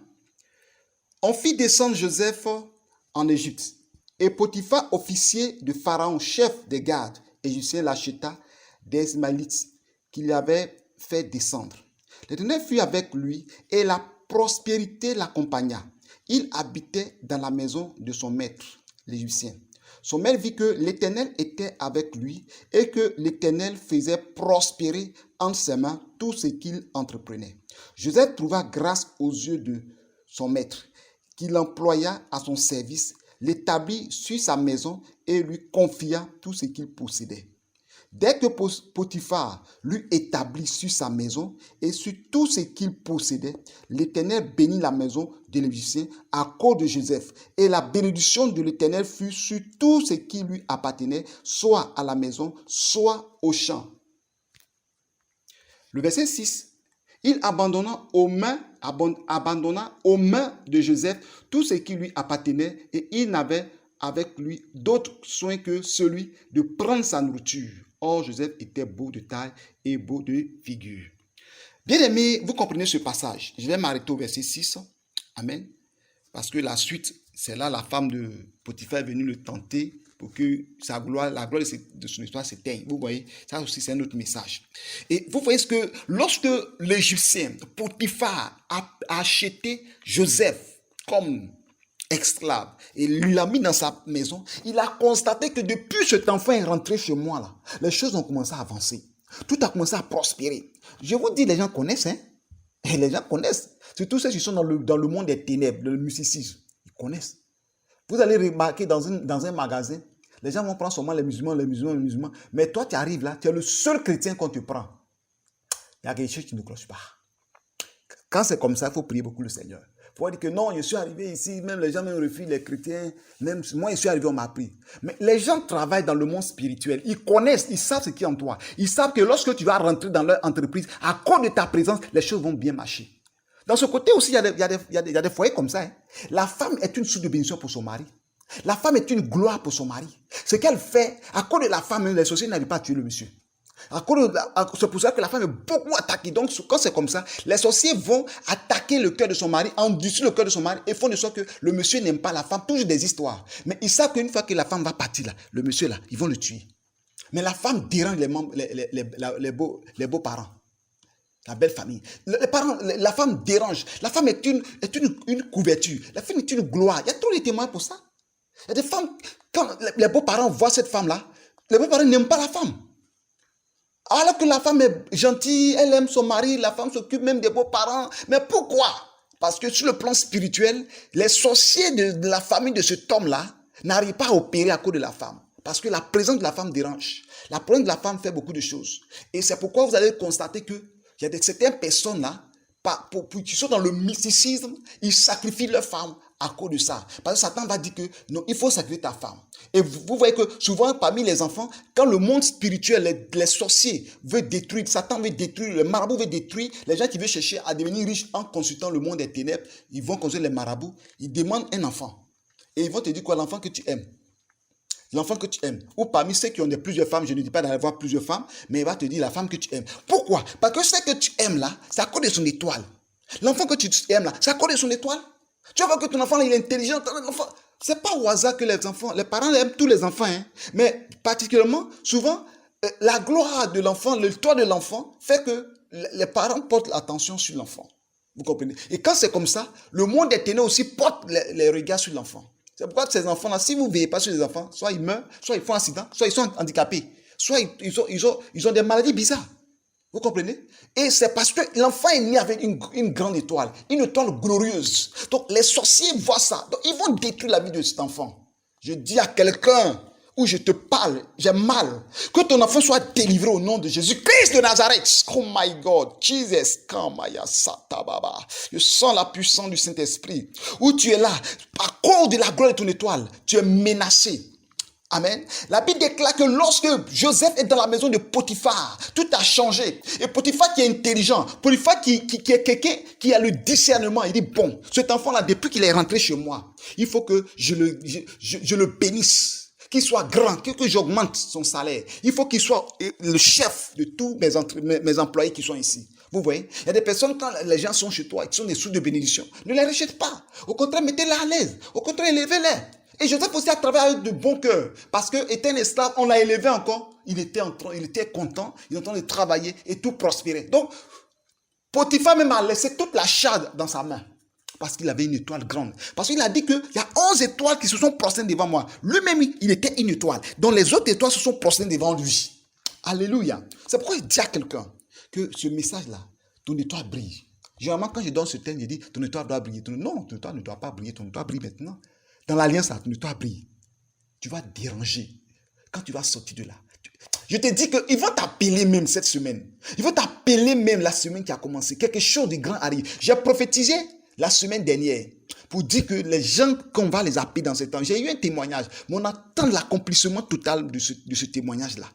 On fit descendre Joseph en Égypte, et Potiphar, officier de Pharaon, chef des gardes égyptiens, l'acheta des Ismaélites qu'il avait fait descendre. L'Éternel fut avec lui, et la prospérité l'accompagna. Il habitait dans la maison de son maître, l'Égyptien. Son maître vit que l'Éternel était avec lui, et que l'Éternel faisait prospérer en ses mains tout ce qu'il entreprenait. Joseph trouva grâce aux yeux de son maître, qu'il employa à son service, l'établit sur sa maison et lui confia tout ce qu'il possédait. Dès que Potiphar l'eut établi sur sa maison et sur tout ce qu'il possédait, l'Éternel bénit la maison de l'Égyptien à cause de Joseph. Et la bénédiction de l'Éternel fut sur tout ce qui lui appartenait, soit à la maison, soit au champ. Le verset 6. Il abandonna aux mains de Joseph tout ce qui lui appartenait et il n'avait avec lui d'autre soin que celui de prendre sa nourriture. Or, Joseph était beau de taille et beau de figure. Bien aimé, vous comprenez ce passage. Je vais m'arrêter au verset 6. Amen. Parce que la suite, c'est là la femme de Potiphar est venue le tenter pour que la gloire de son histoire s'éteigne. Vous voyez, ça aussi c'est un autre message. Et vous voyez ce que lorsque l'Égyptien Potiphar a acheté Joseph comme esclave et lui l'a mis dans sa maison, il a constaté que depuis cet enfant est rentré chez moi là, les choses ont commencé à avancer. Tout a commencé à prospérer. Je vous dis, les gens connaissent, hein? Et les gens connaissent. Surtout ceux qui sont dans le monde des ténèbres, le mysticisme. Ils connaissent. Vous allez remarquer dans un magasin, les gens vont prendre seulement les musulmans. Mais toi, tu arrives là, tu es le seul chrétien qu'on te prend. Il y a quelque chose qui ne cloche pas. Quand c'est comme ça, il faut prier beaucoup le Seigneur. Il faut dire que non, je suis arrivé ici, même les gens me refusent, les chrétiens, même moi, je suis arrivé, on m'a pris. Mais les gens travaillent dans le monde spirituel. Ils connaissent, ils savent ce qui est en toi. Ils savent que lorsque tu vas rentrer dans leur entreprise, à cause de ta présence, les choses vont bien marcher. Dans ce côté aussi, il y a des foyers comme ça. Hein. La femme est une source de bénédiction pour son mari. La femme est une gloire pour son mari. Ce qu'elle fait, à cause de la femme, les sorciers n'arrivent pas à tuer le monsieur. C'est pour ça que la femme est beaucoup attaquée. Donc, quand c'est comme ça, les sorciers vont attaquer le cœur de son mari, endurcir le cœur de son mari et font de sorte que le monsieur n'aime pas la femme. Toujours des histoires. Mais ils savent qu'une fois que la femme va partir, là, le monsieur, là, ils vont le tuer. Mais la femme dérange les beaux-parents. La belle famille. La femme dérange. La femme est une couverture. La femme est une gloire. Il y a tous les témoins pour ça. Il y a des femmes, quand les beaux-parents voient cette femme-là, les beaux-parents n'aiment pas la femme. Alors que la femme est gentille, elle aime son mari, la femme s'occupe même des beaux-parents. Mais pourquoi? Parce que sur le plan spirituel, les sorciers de la famille de cet homme-là n'arrivent pas à opérer à cause de la femme. Parce que la présence de la femme dérange. La présence de la femme fait beaucoup de choses. Et c'est pourquoi vous allez constater que il y a certaines personnes là, qui sont dans le mysticisme, ils sacrifient leur femme à cause de ça. Parce que Satan va dire que non, il faut sacrifier ta femme. Et vous voyez que souvent, parmi les enfants, quand le monde spirituel, les sorciers veulent détruire, Satan veut détruire, le marabout veut détruire, les gens qui veulent chercher à devenir riches en consultant le monde des ténèbres, ils vont consulter les marabouts, ils demandent un enfant. Et ils vont te dire quoi, l'enfant que tu aimes. L'enfant que tu aimes. Ou parmi ceux qui ont plusieurs femmes, je ne dis pas d'avoir plusieurs femmes, mais il va te dire la femme que tu aimes. Pourquoi? Parce que ce que tu aimes là, c'est à cause de son étoile. L'enfant que tu aimes là, c'est à cause de son étoile. Tu vas voir que ton enfant là, il est intelligent. C'est pas au hasard que les enfants, les parents aiment tous les enfants, hein, mais particulièrement, souvent, la gloire de l'enfant, l'étoile de l'enfant fait que les parents portent l'attention sur l'enfant. Vous comprenez? Et quand c'est comme ça, le monde des ténèbres aussi porte les regards sur l'enfant. C'est pourquoi ces enfants-là, si vous ne veillez pas sur les enfants, soit ils meurent, soit ils font un accident, soit ils sont handicapés, soit ils ont des maladies bizarres. Vous comprenez? Et c'est parce que l'enfant est né avec une grande étoile, une étoile glorieuse. Donc les sorciers voient ça. Donc ils vont détruire la vie de cet enfant. Je dis à quelqu'un où je te parle, j'ai mal, que ton enfant soit délivré au nom de Jésus-Christ de Nazareth. Oh my God, Jesus, je sens la puissance du Saint-Esprit. Où tu es là, à cause de la gloire de ton étoile, tu es menacé. Amen. La Bible déclare que lorsque Joseph est dans la maison de Potiphar, tout a changé. Et Potiphar qui est intelligent, Potiphar qui est quelqu'un qui a le discernement, il dit, bon, cet enfant-là, depuis qu'il est rentré chez moi, il faut que je le bénisse. Qu'il soit grand, que j'augmente son salaire. Il faut qu'il soit le chef de tous mes employés qui sont ici. Vous voyez, il y a des personnes, quand les gens sont chez toi, qui sont des sources de bénédiction, ne les rejette pas. Au contraire, mettez-les à l'aise. Au contraire, élevez-les. Et Joseph aussi a travaillé avec de bon cœur. Parce que, étant un esclave, on l'a élevé encore. Il était content. Il est en train de travailler et tout prospérait. Donc, Potiphar même a laissé toute la charge dans sa main. Parce qu'il avait une étoile grande. Parce qu'il a dit qu'il y a 11 étoiles qui se sont prosternées devant moi. Lui-même, il était une étoile. Donc les autres étoiles se sont prosternées devant lui. Alléluia. C'est pourquoi il dit à quelqu'un que ce message-là, ton étoile brille. Généralement, quand je donne ce thème, je dis, ton étoile doit briller. Non, ton étoile ne doit pas briller. Ton étoile brille maintenant. Dans l'alliance, ton étoile brille. Tu vas déranger. Quand tu vas sortir de là. Je te dis qu'ils vont t'appeler même cette semaine. Ils vont t'appeler même la semaine qui a commencé. Quelque chose de grand arrive. J'ai prophétisé la semaine dernière, pour dire que les gens qu'on va les appeler dans ce temps, j'ai eu un témoignage, mais on attend l'accomplissement total de ce témoignage-là.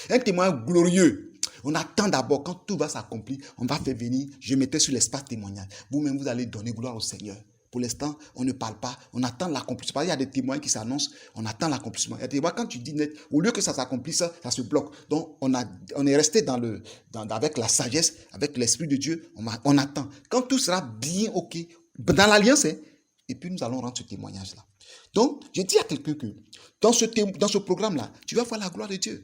Un témoignage glorieux. On attend d'abord, quand tout va s'accomplir, on va faire venir, je mettais sur l'espace témoignage. Vous-même, vous allez donner gloire au Seigneur. Pour l'instant, on ne parle pas, on attend l'accomplissement. Il y a des témoins qui s'annoncent, on attend l'accomplissement. Il y a des témoins, quand tu dis net, au lieu que ça s'accomplisse, ça se bloque. Donc, on est resté avec la sagesse, avec l'Esprit de Dieu, on attend. Quand tout sera bien OK, dans l'alliance, et puis nous allons rendre ce témoignage-là. Donc, je dis à quelqu'un que dans ce programme-là, tu vas voir la gloire de Dieu.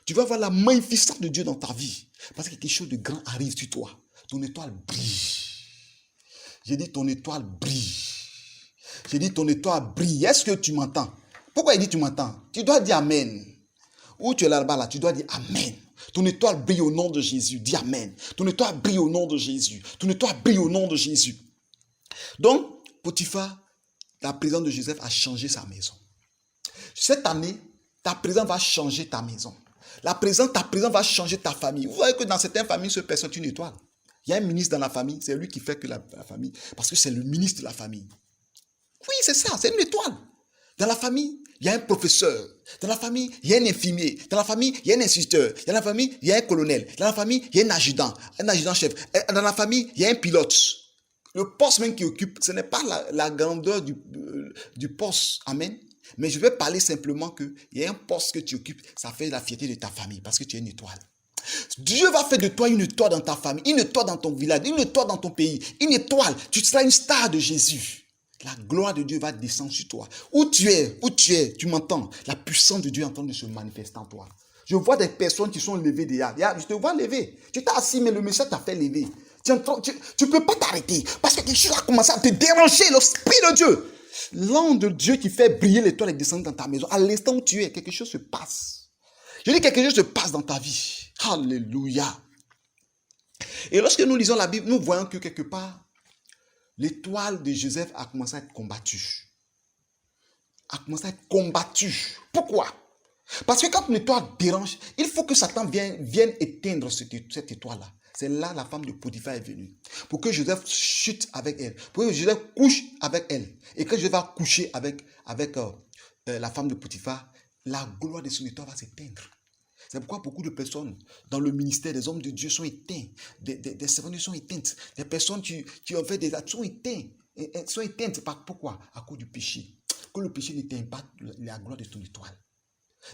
Tu vas voir la magnificence de Dieu dans ta vie. Parce que quelque chose de grand arrive sur toi. Ton étoile brille. J'ai dit ton étoile brille. J'ai dit ton étoile brille. Est-ce que tu m'entends? Pourquoi il dit tu m'entends? Tu dois dire Amen. Où tu es là-bas, là, tu dois dire Amen. Ton étoile brille au nom de Jésus. Dis Amen. Ton étoile brille au nom de Jésus. Ton étoile brille au nom de Jésus. Donc, Potiphar, la présence de Joseph a changé sa maison. Cette année, ta présence va changer ta maison. Ta présence va changer ta famille. Vous voyez que dans certaines familles, cette personne est une étoile. Il y a un ministre dans la famille, c'est lui qui fait que la famille, parce que c'est le ministre de la famille. Oui, c'est ça, c'est une étoile. Dans la famille, il y a un professeur. Dans la famille, il y a un infirmier. Dans la famille, il y a un instituteur. Dans la famille, il y a un colonel. Dans la famille, il y a un adjudant-chef. Dans la famille, il y a un pilote. Le poste même qu'il occupe, ce n'est pas la grandeur du poste. Amen. Mais je vais parler simplement qu'il y a un poste que tu occupes, ça fait la fierté de ta famille parce que tu es une étoile. Dieu va faire de toi une étoile dans ta famille, une étoile dans ton village, une étoile dans ton pays, une étoile. Tu seras une star de Jésus. La gloire de Dieu va descendre sur toi. Où tu es, tu m'entends. La puissance de Dieu est en train de se manifester en toi. Je vois des personnes qui sont levées déjà. Je te vois lever. Tu t'es assis, mais le message t'a fait lever. Tu ne peux pas t'arrêter parce que quelque chose a commencé à te déranger, l'Esprit de Dieu. L'ange de Dieu qui fait briller l'étoile et descendre dans ta maison. À l'instant où tu es, quelque chose se passe. Je dis quelque chose se passe dans ta vie. Alléluia. Et lorsque nous lisons la Bible, nous voyons que quelque part, l'étoile de Joseph a commencé à être combattue. Pourquoi? Parce que quand une étoile dérange, il faut que Satan vienne éteindre cette étoile-là. C'est là la femme de Potiphar est venue. Pour que Joseph chute avec elle. Pour que Joseph couche avec elle. Et quand Joseph va coucher avec la femme de Potiphar, la gloire de son histoire va s'éteindre. C'est pourquoi beaucoup de personnes dans le ministère, des hommes de Dieu sont éteints. Des servants de Dieu sont éteintes. Des personnes qui ont fait des actes sont éteintes. Sont éteintes. Pourquoi? À cause du péché. Que le péché n'éteigne pas la gloire de ton étoile.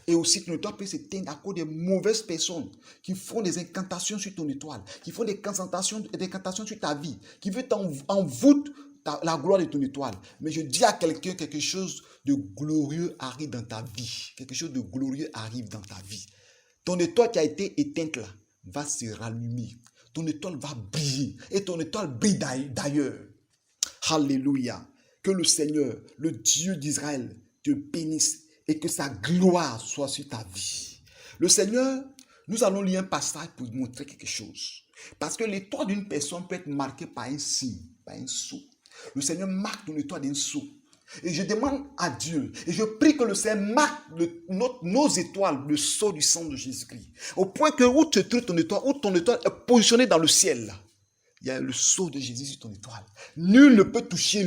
Et aussi, ton étoile peut s'éteindre à cause des mauvaises personnes qui font des incantations sur ton étoile, qui font des incantations sur ta vie, qui veulent envoûter la gloire de ton étoile. Mais je dis à quelqu'un, quelque chose de glorieux arrive dans ta vie. Quelque chose de glorieux arrive dans ta vie. Ton étoile qui a été éteinte là, va se rallumer. Ton étoile va briller. Et ton étoile brille d'ailleurs. Alléluia. Que le Seigneur, le Dieu d'Israël, te bénisse et que sa gloire soit sur ta vie. Le Seigneur, nous allons lire un passage pour montrer quelque chose. Parce que l'étoile d'une personne peut être marquée par un signe, par un sceau. Le Seigneur marque ton étoile d'un sceau. Et je demande à Dieu, et je prie que le Seigneur marque nos étoiles, le sceau du sang de Jésus-Christ. Au point que où tu trouves ton étoile, où ton étoile est positionnée dans le ciel, là, il y a le sceau de Jésus sur ton étoile. Nul ne peut toucher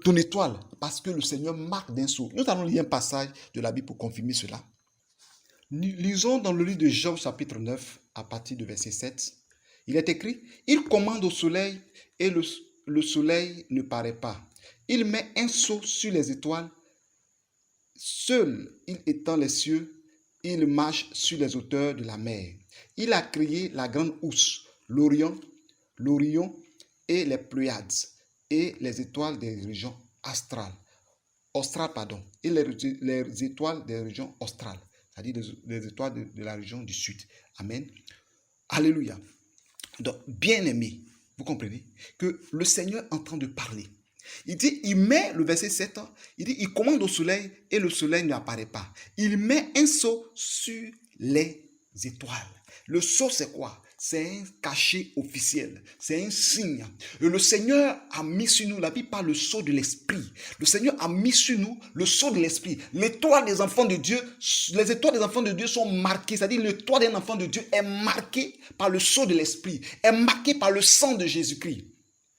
ton étoile parce que le Seigneur marque d'un sceau. Nous allons lire un passage de la Bible pour confirmer cela. Lisons dans le livre de Job chapitre 9 à partir du verset 7. Il est écrit, « Il commande au soleil et le soleil ne paraît pas. Il met un sceau sur les étoiles. Seul il étend les cieux. Il marche sur les hauteurs de la mer. Il a créé la grande housse, l'Orion et les Pléiades et les étoiles des régions australes, et les étoiles des régions australes, c'est-à-dire les étoiles de la région du sud. Amen. Alléluia. Donc, bien aimé, vous comprenez que le Seigneur est en train de parler. Il dit, il met, le verset 7, il dit, il commande au soleil et le soleil n'apparaît pas. Il met un sceau sur les étoiles. Le sceau, c'est quoi? C'est un cachet officiel. C'est un signe. Et le Seigneur a mis sur nous, la Bible parle le sceau de l'esprit. Le Seigneur a mis sur nous le sceau de l'esprit. L'étoile des enfants de Dieu, les étoiles des enfants de Dieu sont marquées. C'est-à-dire l'étoile d'un enfant de Dieu est marquée par le sceau de l'esprit, est marquée par le sang de Jésus-Christ.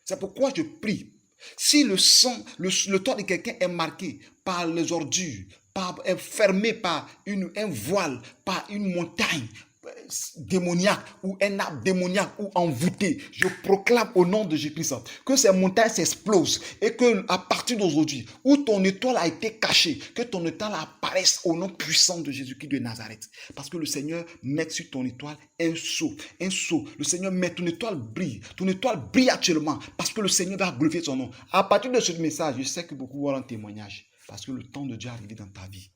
C'est pourquoi je prie. Si le sang, le toit de quelqu'un est marqué par les ordures, est fermé par un voile, par une montagne démoniaque ou un arbre démoniaque ou envoûté, je proclame au nom de Jésus-Christ que ces montagnes s'explosent et que à partir d'aujourd'hui où ton étoile a été cachée, que ton étoile apparaisse au nom puissant de Jésus-Christ de Nazareth. Parce que le Seigneur met sur ton étoile un sceau. Le Seigneur met ton étoile brille actuellement parce que le Seigneur va glorifier son nom. À partir de ce message, je sais que beaucoup auront un témoignage parce que le temps de Dieu est arrivé dans ta vie.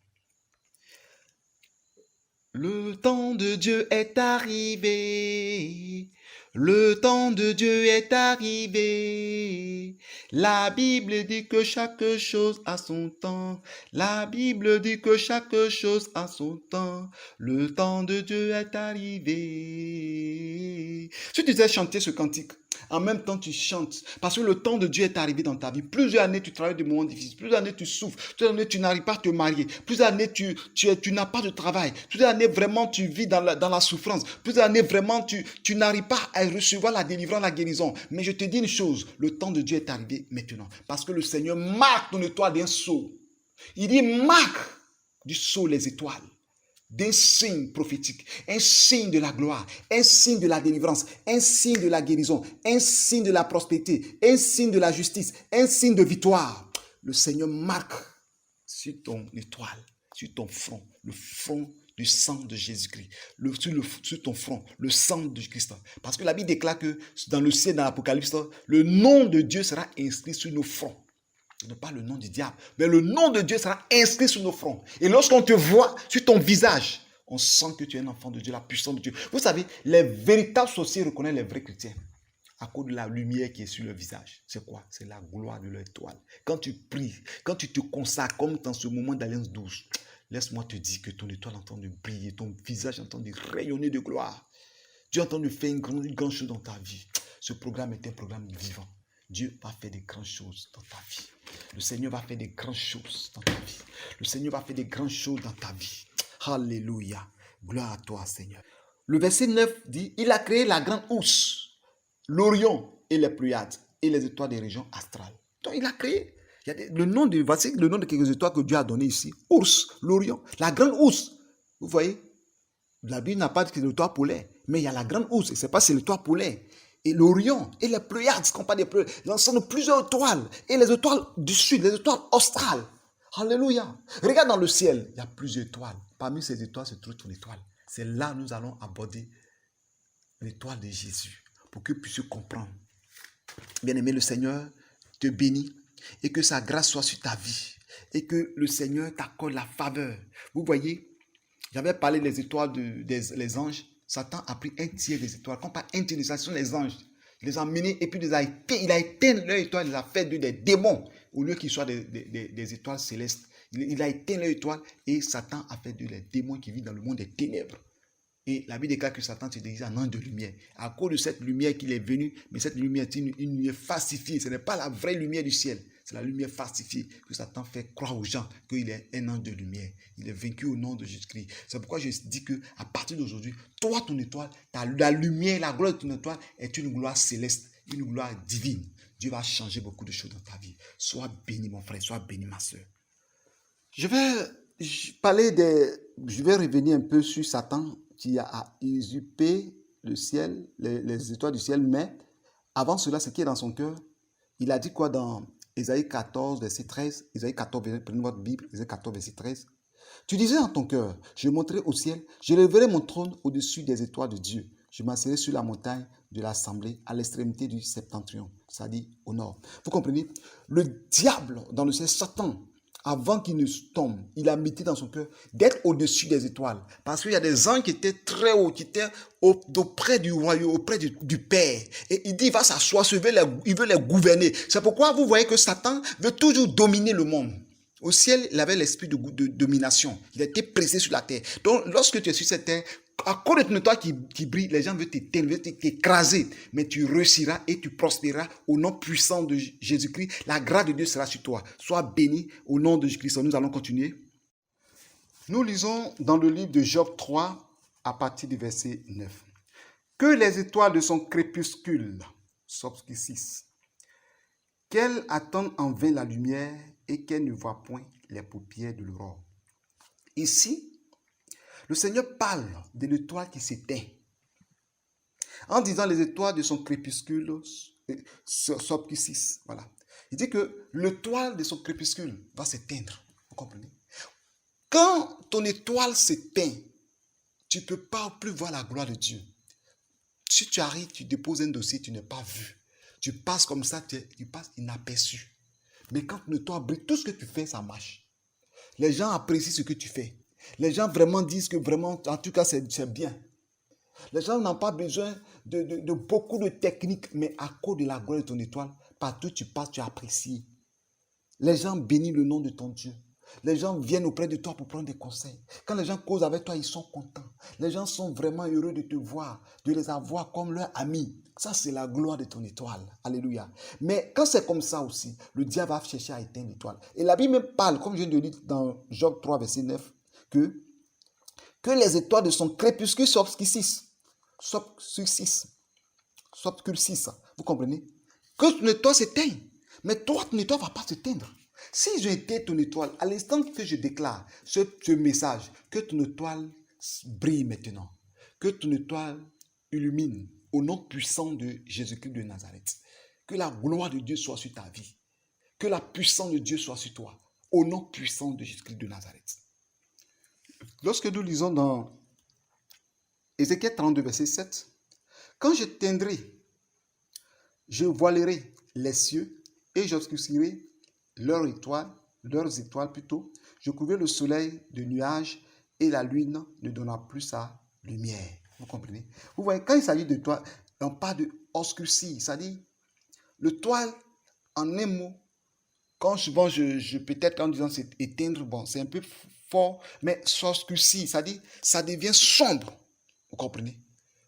Le temps de Dieu est arrivé. Le temps de Dieu est arrivé. La Bible dit que chaque chose a son temps. La Bible dit que chaque chose a son temps. Le temps de Dieu est arrivé. Si tu disais chanter ce cantique, en même temps tu chantes, parce que le temps de Dieu est arrivé dans ta vie. Plusieurs années tu travailles de moments difficiles, plusieurs années tu souffres, plusieurs années tu n'arrives pas à te marier, plusieurs années tu n'as pas de travail, plusieurs années vraiment tu vis dans la souffrance, plusieurs années vraiment tu n'arrives pas à recevoir la délivrance, la guérison. Mais je te dis une chose, le temps de Dieu est arrivé maintenant, parce que le Seigneur marque ton étoile d'un sceau. Il dit marque du sceau les étoiles. D'un signe prophétique, un signe de la gloire, un signe de la délivrance, un signe de la guérison, un signe de la prospérité, un signe de la justice, un signe de victoire. Le Seigneur marque sur ton étoile, sur ton front, le front du sang de Jésus-Christ, sur ton front, le sang de Christ. Parce que la Bible déclare que dans le ciel, dans l'Apocalypse, le nom de Dieu sera inscrit sur nos fronts. Ne pas le nom du diable, mais le nom de Dieu sera inscrit sur nos fronts. Et lorsqu'on te voit sur ton visage, on sent que tu es un enfant de Dieu, la puissance de Dieu. Vous savez, les véritables sorciers reconnaissent les vrais chrétiens à cause de la lumière qui est sur leur visage. C'est quoi? C'est la gloire de leur étoile. Quand tu pries, quand tu te consacres, comme dans ce moment d'alliance douce, laisse-moi te dire que ton étoile est en train de briller, ton visage est en train de rayonner de gloire. Dieu est en train de faire une grande chose dans ta vie. Ce programme est un programme vivant. Dieu va faire des grandes choses dans ta vie. Le Seigneur va faire des grandes choses dans ta vie. Le Seigneur va faire des grandes choses dans ta vie. Alléluia. Gloire à toi, Seigneur. Le verset 9 dit, il a créé la grande ours, l'Orion et les Pléiades et les étoiles des régions astrales. Donc il a créé. Il y a voici le nom de quelques étoiles que Dieu a donné ici. Ours, l'Orion, la grande ours. Vous voyez, la Bible n'a pas dit que c'est l'étoile polaire, mais il y a la grande ours, et c'est pas c'est l'étoile polaire. Et l'Orion, et les Pléiades, ce qu'on parle des Pléiades, l'ensemble de plusieurs étoiles, et les étoiles du sud, les étoiles australes. Alléluia. Regarde dans le ciel, il y a plusieurs étoiles. Parmi ces étoiles se trouve ton étoile. C'est là que nous allons aborder l'étoile de Jésus, pour que vous puissiez comprendre. Bien-aimé, le Seigneur te bénit, et que sa grâce soit sur ta vie, et que le Seigneur t'accorde la faveur. Vous voyez, j'avais parlé des étoiles des anges. Satan a pris un tiers des étoiles. Quand on parle un tiers, ce sont les anges. Il les a menés et puis il a éteint leur étoile. Il a fait des démons au lieu qu'ils soient des étoiles célestes. Il a éteint leur étoile et Satan a fait des démons qui vivent dans le monde des ténèbres. Et la Bible déclare que Satan se déguise en ange de lumière. À cause de cette lumière qu'il est venu, mais cette lumière est une lumière falsifiée. Ce n'est pas la vraie lumière du ciel. C'est la lumière falsifiée que Satan fait croire aux gens qu'il est un ange de lumière. Il est vaincu au nom de Jésus-Christ. C'est pourquoi je dis qu'à partir d'aujourd'hui, toi, ton étoile, la lumière, la gloire de ton étoile est une gloire céleste, une gloire divine. Dieu va changer beaucoup de choses dans ta vie. Sois béni, mon frère, sois béni, ma soeur. Je vais revenir un peu sur Satan qui a usurpé le ciel, les étoiles du ciel, mais avant cela, ce qui est dans son cœur, il a dit quoi dans Ésaïe 14, verset 13, Ésaïe 14, prenez votre Bible, Ésaïe 14, verset 13. Tu disais en ton cœur, je monterai au ciel, je lèverai mon trône au-dessus des étoiles de Dieu. Je m'asserai sur la montagne de l'assemblée à l'extrémité du septentrion, c'est-à-dire au nord. Vous comprenez? Le diable dans le ciel, Satan, avant qu'il ne tombe, il a mis dans son cœur d'être au-dessus des étoiles. Parce qu'il y a des anges qui étaient très hauts, qui étaient auprès du royaume, auprès du Père. Et il dit, il va s'asseoir, il veut les gouverner. C'est pourquoi vous voyez que Satan veut toujours dominer le monde. Au ciel, il avait l'esprit de domination. Il était pressé sur la terre. Donc, lorsque tu es sur cette terre, à cause de ton étoile qui brille, les gens veulent t'éteindre, veulent t'écraser. Mais tu réussiras et tu prospéreras au nom puissant de Jésus-Christ. La grâce de Dieu sera sur toi. Sois béni au nom de Jésus-Christ. Nous allons continuer. Nous lisons dans le livre de Job 3, à partir du verset 9. Que les étoiles de son crépuscule s'obscurcissent, qu'elles attendent en vain la lumière et qu'elles ne voient point les paupières de l'aurore. Ici, le Seigneur parle de l'étoile qui s'éteint. En disant les étoiles de son crépuscule s'obscurcissent. Voilà. Il dit que l'étoile de son crépuscule va s'éteindre. Vous comprenez? Quand ton étoile s'éteint, tu ne peux pas plus voir la gloire de Dieu. Si tu arrives, tu déposes un dossier, tu n'es pas vu. Tu passes comme ça, tu passes inaperçu. Mais quand ton étoile brille, tout ce que tu fais, ça marche. Les gens apprécient ce que tu fais. Les gens vraiment disent que vraiment, en tout cas, c'est bien. Les gens n'ont pas besoin de beaucoup de techniques, mais à cause de la gloire de ton étoile, partout où tu passes, tu apprécies. Les gens bénissent le nom de ton Dieu. Les gens viennent auprès de toi pour prendre des conseils. Quand les gens causent avec toi, ils sont contents. Les gens sont vraiment heureux de te voir, de les avoir comme leurs amis. Ça, c'est la gloire de ton étoile. Alléluia. Mais quand c'est comme ça aussi, le diable va chercher à éteindre l'étoile. Et la Bible même parle, comme je viens de lire dans Job 3, verset 9, que les étoiles de son crépuscule s'obscurcissent. Vous comprenez? Que ton étoile s'éteigne. Mais toi, ton étoile ne va pas s'éteindre. Si je éteins ton étoile, à l'instant que je déclare ce message, que ton étoile brille maintenant, que ton étoile illumine au nom puissant de Jésus-Christ de Nazareth, que la gloire de Dieu soit sur ta vie, que la puissance de Dieu soit sur toi, au nom puissant de Jésus-Christ de Nazareth. Lorsque nous lisons dans Ézéchiel 32, verset 7, quand je teindrai, je voilerai les cieux et j'obscurcirai leurs étoiles plutôt, je couvrirai le soleil de nuages et la lune ne donnera plus sa lumière. Vous comprenez? Vous voyez, quand il s'agit de toile, on parle de obscurcir, c'est-à-dire le toile en un mot. Quand souvent je peut-être en disant c'est éteindre, bon, c'est un peu fort, mais s'obscurcir, c'est-à-dire ça devient sombre. Vous comprenez?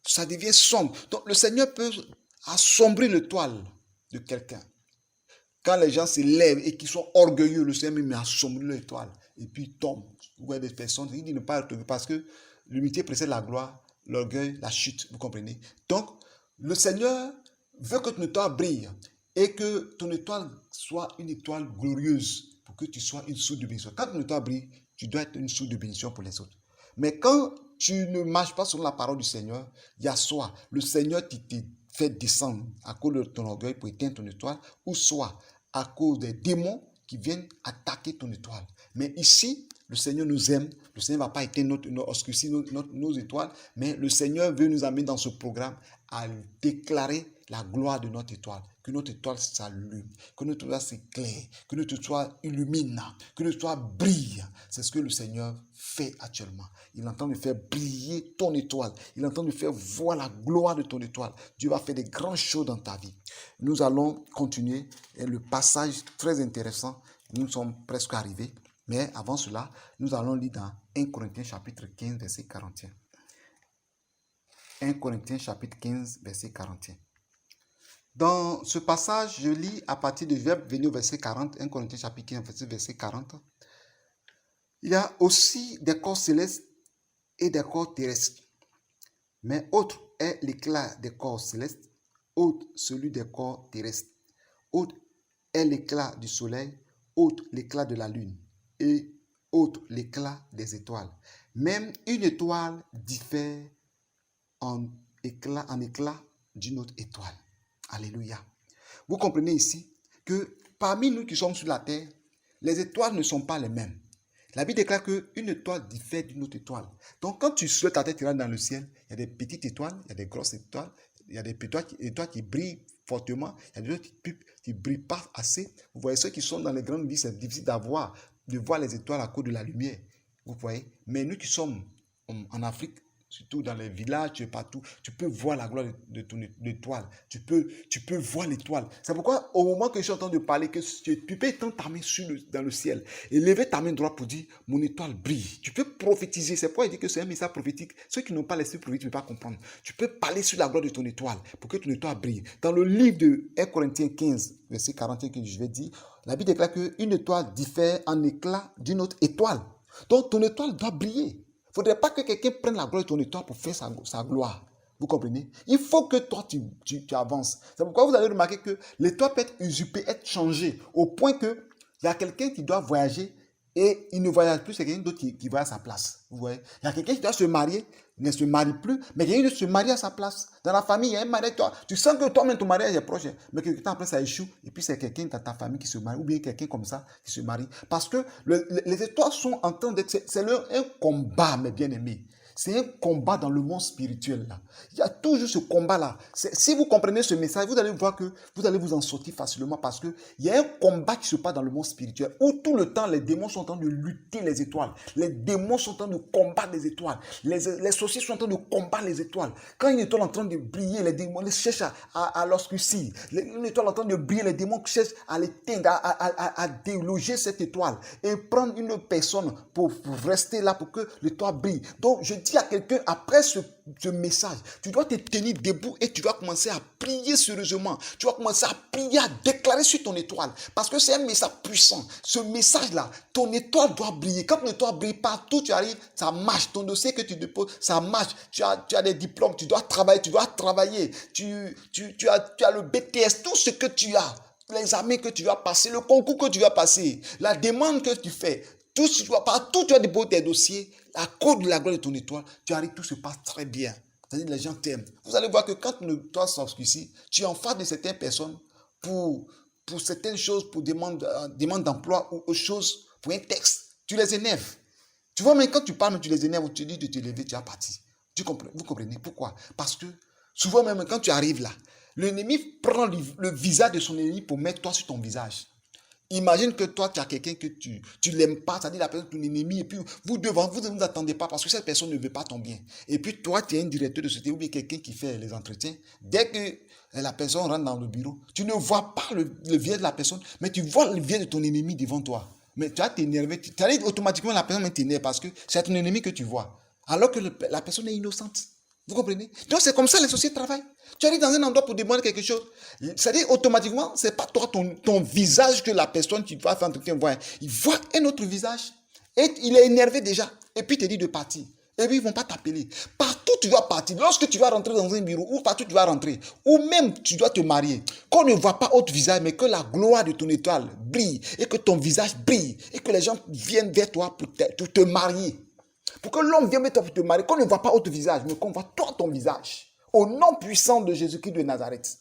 Ça devient sombre. Donc le Seigneur peut assombrir le toile de quelqu'un. Quand les gens se lèvent et qu'ils sont orgueilleux, le Seigneur met assombrir l'étoile et puis il tombe. Vous voyez des personnes, il dit ne pas retourner parce que l'humilité précède la gloire l'orgueil, la chute, vous comprenez? Donc, le Seigneur veut que ton étoile brille et que ton étoile soit une étoile glorieuse pour que tu sois une source de bénédiction. Quand ton étoile brille, tu dois être une source de bénédiction pour les autres. Mais quand tu ne marches pas sur la parole du Seigneur, il y a soit le Seigneur qui te fait descendre à cause de ton orgueil pour éteindre ton étoile, ou soit à cause des démons qui viennent attaquer ton étoile. Mais ici, le Seigneur nous aime. Le Seigneur ne va pas éteindre nos étoiles, mais le Seigneur veut nous amener dans ce programme à déclarer la gloire de notre étoile. Que notre étoile s'allume, que notre étoile s'éclaire, que notre étoile illumine, que notre étoile brille. C'est ce que le Seigneur fait actuellement. Il est en train de faire briller ton étoile. Il est en train de faire voir la gloire de ton étoile. Dieu va faire des grandes choses dans ta vie. Nous allons continuer. Et le passage très intéressant, nous sommes presque arrivés. Mais avant cela, nous allons lire dans 1 Corinthiens chapitre 15, verset 41. 1 Corinthiens chapitre 15, verset 41. Dans ce passage, je lis à partir du verbe venir au verset 40, 1 Corinthiens chapitre 15, verset 40. Il y a aussi des corps célestes et des corps terrestres. Mais autre est l'éclat des corps célestes, autre celui des corps terrestres. Autre est l'éclat du soleil, autre l'éclat de la lune, et autre l'éclat des étoiles. Même une étoile diffère en éclat d'une autre étoile. Alléluia. Vous comprenez ici que parmi nous qui sommes sur la terre, les étoiles ne sont pas les mêmes. La Bible déclare qu'une étoile diffère d'une autre étoile. Donc quand tu souhaites ta tête dans le ciel, il y a des petites étoiles, il y a des grosses étoiles, il y a des étoiles qui brillent fortement, il y a des autres qui ne brillent pas assez. Vous voyez, ceux qui sont dans les grandes villes, c'est difficile de voir les étoiles à cause de la lumière. Vous voyez. Mais nous qui sommes en Afrique, surtout dans les villages, tu es partout, tu peux voir la gloire de ton étoile. Tu peux voir l'étoile. C'est pourquoi, au moment que je suis en train de parler, que tu peux étendre ta main dans le ciel et lever ta main droite pour dire, mon étoile brille. Tu peux prophétiser. C'est pourquoi il dit que c'est un message prophétique. Ceux qui n'ont pas l'esprit prophétique ne peuvent pas comprendre. Tu peux parler sur la gloire de ton étoile pour que ton étoile brille. Dans le livre de 1 Corinthiens 15, verset 41 que je vais dire, la Bible déclare qu'une étoile diffère en éclat d'une autre étoile. Donc, ton étoile doit briller. Il ne faudrait pas que quelqu'un prenne la gloire de ton étoile pour faire sa gloire. Vous comprenez? Il faut que toi, tu avances. C'est pourquoi vous allez remarquer que l'étoile peut être usurpée, être changée, au point qu'il y a quelqu'un qui doit voyager et il ne voyage plus, c'est quelqu'un d'autre qui va à sa place. Vous voyez? Il y a quelqu'un qui doit se marier, ne se marie plus, mais quelqu'un doit se marier à sa place. Dans la famille, il y a un mariage, tu sens que toi-même, ton mariage est proche, mais quelque temps après, ça échoue, et puis c'est quelqu'un dans ta famille qui se marie, ou bien quelqu'un comme ça qui se marie. Parce que les étoiles sont en train d'être, c'est un combat, mes bien-aimés. C'est un combat dans le monde spirituel. Là. Il y a toujours ce combat-là. Si vous comprenez ce message, vous allez voir que vous allez vous en sortir facilement parce qu'il y a un combat qui se passe dans le monde spirituel où tout le temps, les démons sont en train de lutter les étoiles. Les démons sont en train de combattre les étoiles. Les sorciers sont en train de combattre les étoiles. Quand une étoile est en train de briller, les démons les cherchent à l'obscurcir. Une étoile est en train de briller, les démons cherchent à l'éteindre, à déloger cette étoile et prendre une personne pour rester là pour que l'étoile brille. Donc, je dis à quelqu'un, après ce message, tu dois te tenir debout et tu dois commencer à prier sérieusement. Tu vas commencer à prier, à déclarer sur ton étoile. Parce que c'est un message puissant. Ce message-là, ton étoile doit briller. Quand ton étoile brille partout, tu arrives, ça marche. Ton dossier que tu déposes, ça marche. Tu as des diplômes, tu dois travailler. Tu as le BTS, tout ce que tu as. Les examens que tu vas passer, le concours que tu vas passer, la demande que tu fais. Partout, tu as déposé tes dossiers. À cause de la gloire de ton étoile, tu arrives, tout se passe très bien. C'est-à-dire les gens t'aiment. Vous allez voir que quand ton étoile s'obscurcit, tu es en face de certaines personnes pour certaines choses, pour demande d'emploi ou autre chose, pour un texte. Tu les énerves. Tu vois, même quand tu parles, tu les énerves, tu dis de te lever, tu es parti. Vous comprenez pourquoi? Parce que souvent, même quand tu arrives là, l'ennemi prend le visage de son ennemi pour mettre toi sur ton visage. Imagine que toi, tu as quelqu'un que tu l'aimes pas, c'est-à-dire la personne ton ennemi, et puis vous ne vous attendez pas parce que cette personne ne veut pas ton bien. Et puis toi, tu es un directeur de société ou bien quelqu'un qui fait les entretiens. Dès que la personne rentre dans le bureau, tu ne vois pas le visage de la personne, mais tu vois le visage de ton ennemi devant toi. Mais tu vas t'énerver, automatiquement la personne t'énerve parce que c'est ton ennemi que tu vois. Alors que la personne est innocente. Vous comprenez? Donc c'est comme ça que les sociétés travaillent. Tu arrives dans un endroit pour demander quelque chose. C'est-à-dire automatiquement, ce n'est pas toi, ton visage que la personne qui va faire entretien voit. Il voit un autre visage. Et il est énervé déjà. Et puis il te dit de partir. Et puis ils ne vont pas t'appeler. Partout tu dois partir, lorsque tu vas rentrer dans un bureau, ou partout tu vas rentrer, ou même tu dois te marier, qu'on ne voit pas autre visage, mais que la gloire de ton étoile brille, et que ton visage brille, et que les gens viennent vers toi pour te marier. Pour que l'homme vienne vers toi pour te marier, qu'on ne voit pas autre visage, mais qu'on voit toi ton visage. Au nom puissant de Jésus-Christ de Nazareth.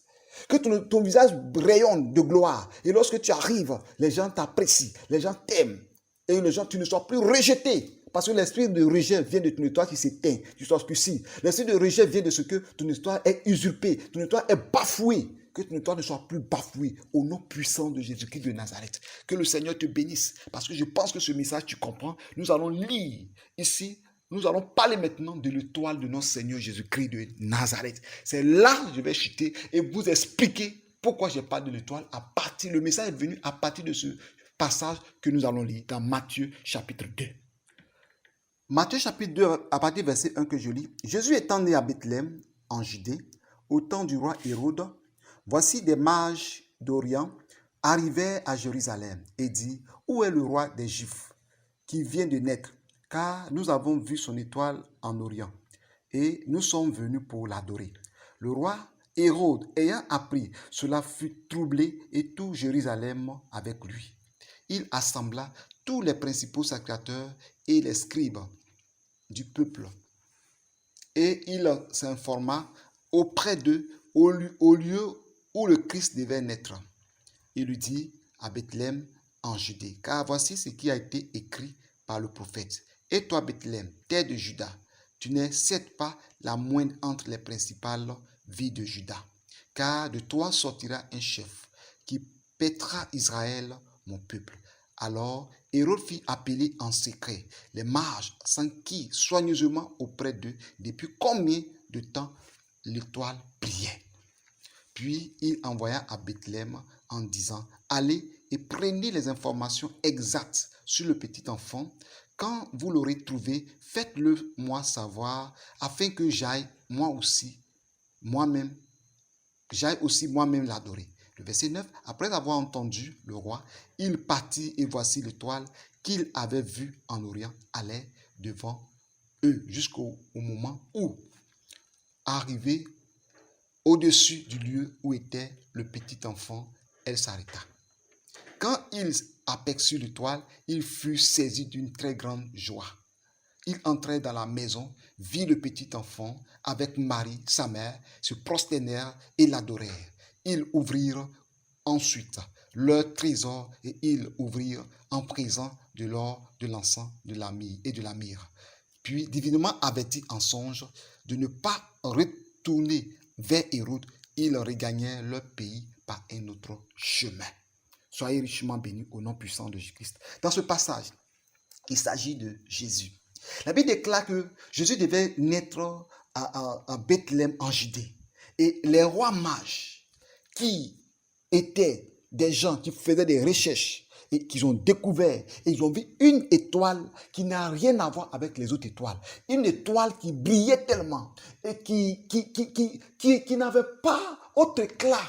Que ton visage rayonne de gloire. Et lorsque tu arrives, les gens t'apprécient, les gens t'aiment. Et les gens, tu ne sois plus rejeté. Parce que l'esprit de rejet vient de ton étoile qui s'éteint, tu s'obscurcis. L'esprit de rejet vient de ce que ton étoile est usurpée, ton étoile est bafouée. Que ton étoile ne soit plus bafouée au nom puissant de Jésus-Christ de Nazareth. Que le Seigneur te bénisse. Parce que je pense que ce message, tu comprends. Nous allons lire ici. Nous allons parler maintenant de l'étoile de notre Seigneur Jésus-Christ de Nazareth. C'est là que je vais chuter et vous expliquer pourquoi je parle de l'étoile. Le message est venu à partir de ce passage que nous allons lire dans Matthieu chapitre 2. Matthieu chapitre 2, à partir du verset 1 que je lis. Jésus étant né à Bethléem, en Judée, au temps du roi Hérode, voici des mages d'Orient arrivaient à Jérusalem et dit, où est le roi des Juifs qui vient de naître? Car nous avons vu son étoile en Orient et nous sommes venus pour l'adorer. Le roi Hérode, ayant appris, cela fut troublé et tout Jérusalem avec lui. Il assembla tous les principaux sacrificateurs et les scribes du peuple. Et il s'informa auprès d'eux au lieu où le Christ devait naître. Il lui dit à Bethléem en Judée, car voici ce qui a été écrit par le prophète. Et toi, Bethléem, terre de Juda, tu n'es certes pas la moindre entre les principales villes de Juda, car de toi sortira un chef qui paîtra Israël, mon peuple. Alors, Hérode fit appeler en secret les mages, s'enquit soigneusement auprès d'eux depuis combien de temps l'étoile brillait. Puis il envoya à Bethléem en disant, allez et prenez les informations exactes sur le petit enfant. Quand vous l'aurez trouvé, faites-le moi savoir, afin que j'aille aussi moi-même l'adorer. Le verset 9, après avoir entendu le roi, il partit et voici l'étoile qu'il avait vue en Orient allait devant eux jusqu'au moment où, arrivé au-dessus du lieu où était le petit enfant, elle s'arrêta. Quand il aperçut l'étoile, il fut saisi d'une très grande joie. Il entrait dans la maison, vit le petit enfant avec Marie, sa mère, se prosternèrent et l'adorèrent. Ils ouvrirent ensuite leur trésor et ils ouvrirent en présent de l'or, de l'encens, de la myrrhe. Puis, divinement avertis en songe de ne pas retourner vers Hérode, ils regagnèrent leur pays par un autre chemin. Soyez richement bénis au nom puissant de Jésus-Christ. Dans ce passage, il s'agit de Jésus. La Bible déclare que Jésus devait naître à Bethléem en Judée. Et les rois mages, qui étaient des gens qui faisaient des recherches et qui ont découvert et ils ont vu une étoile qui n'a rien à voir avec les autres étoiles. Une étoile qui brillait tellement et qui n'avait pas autre éclat.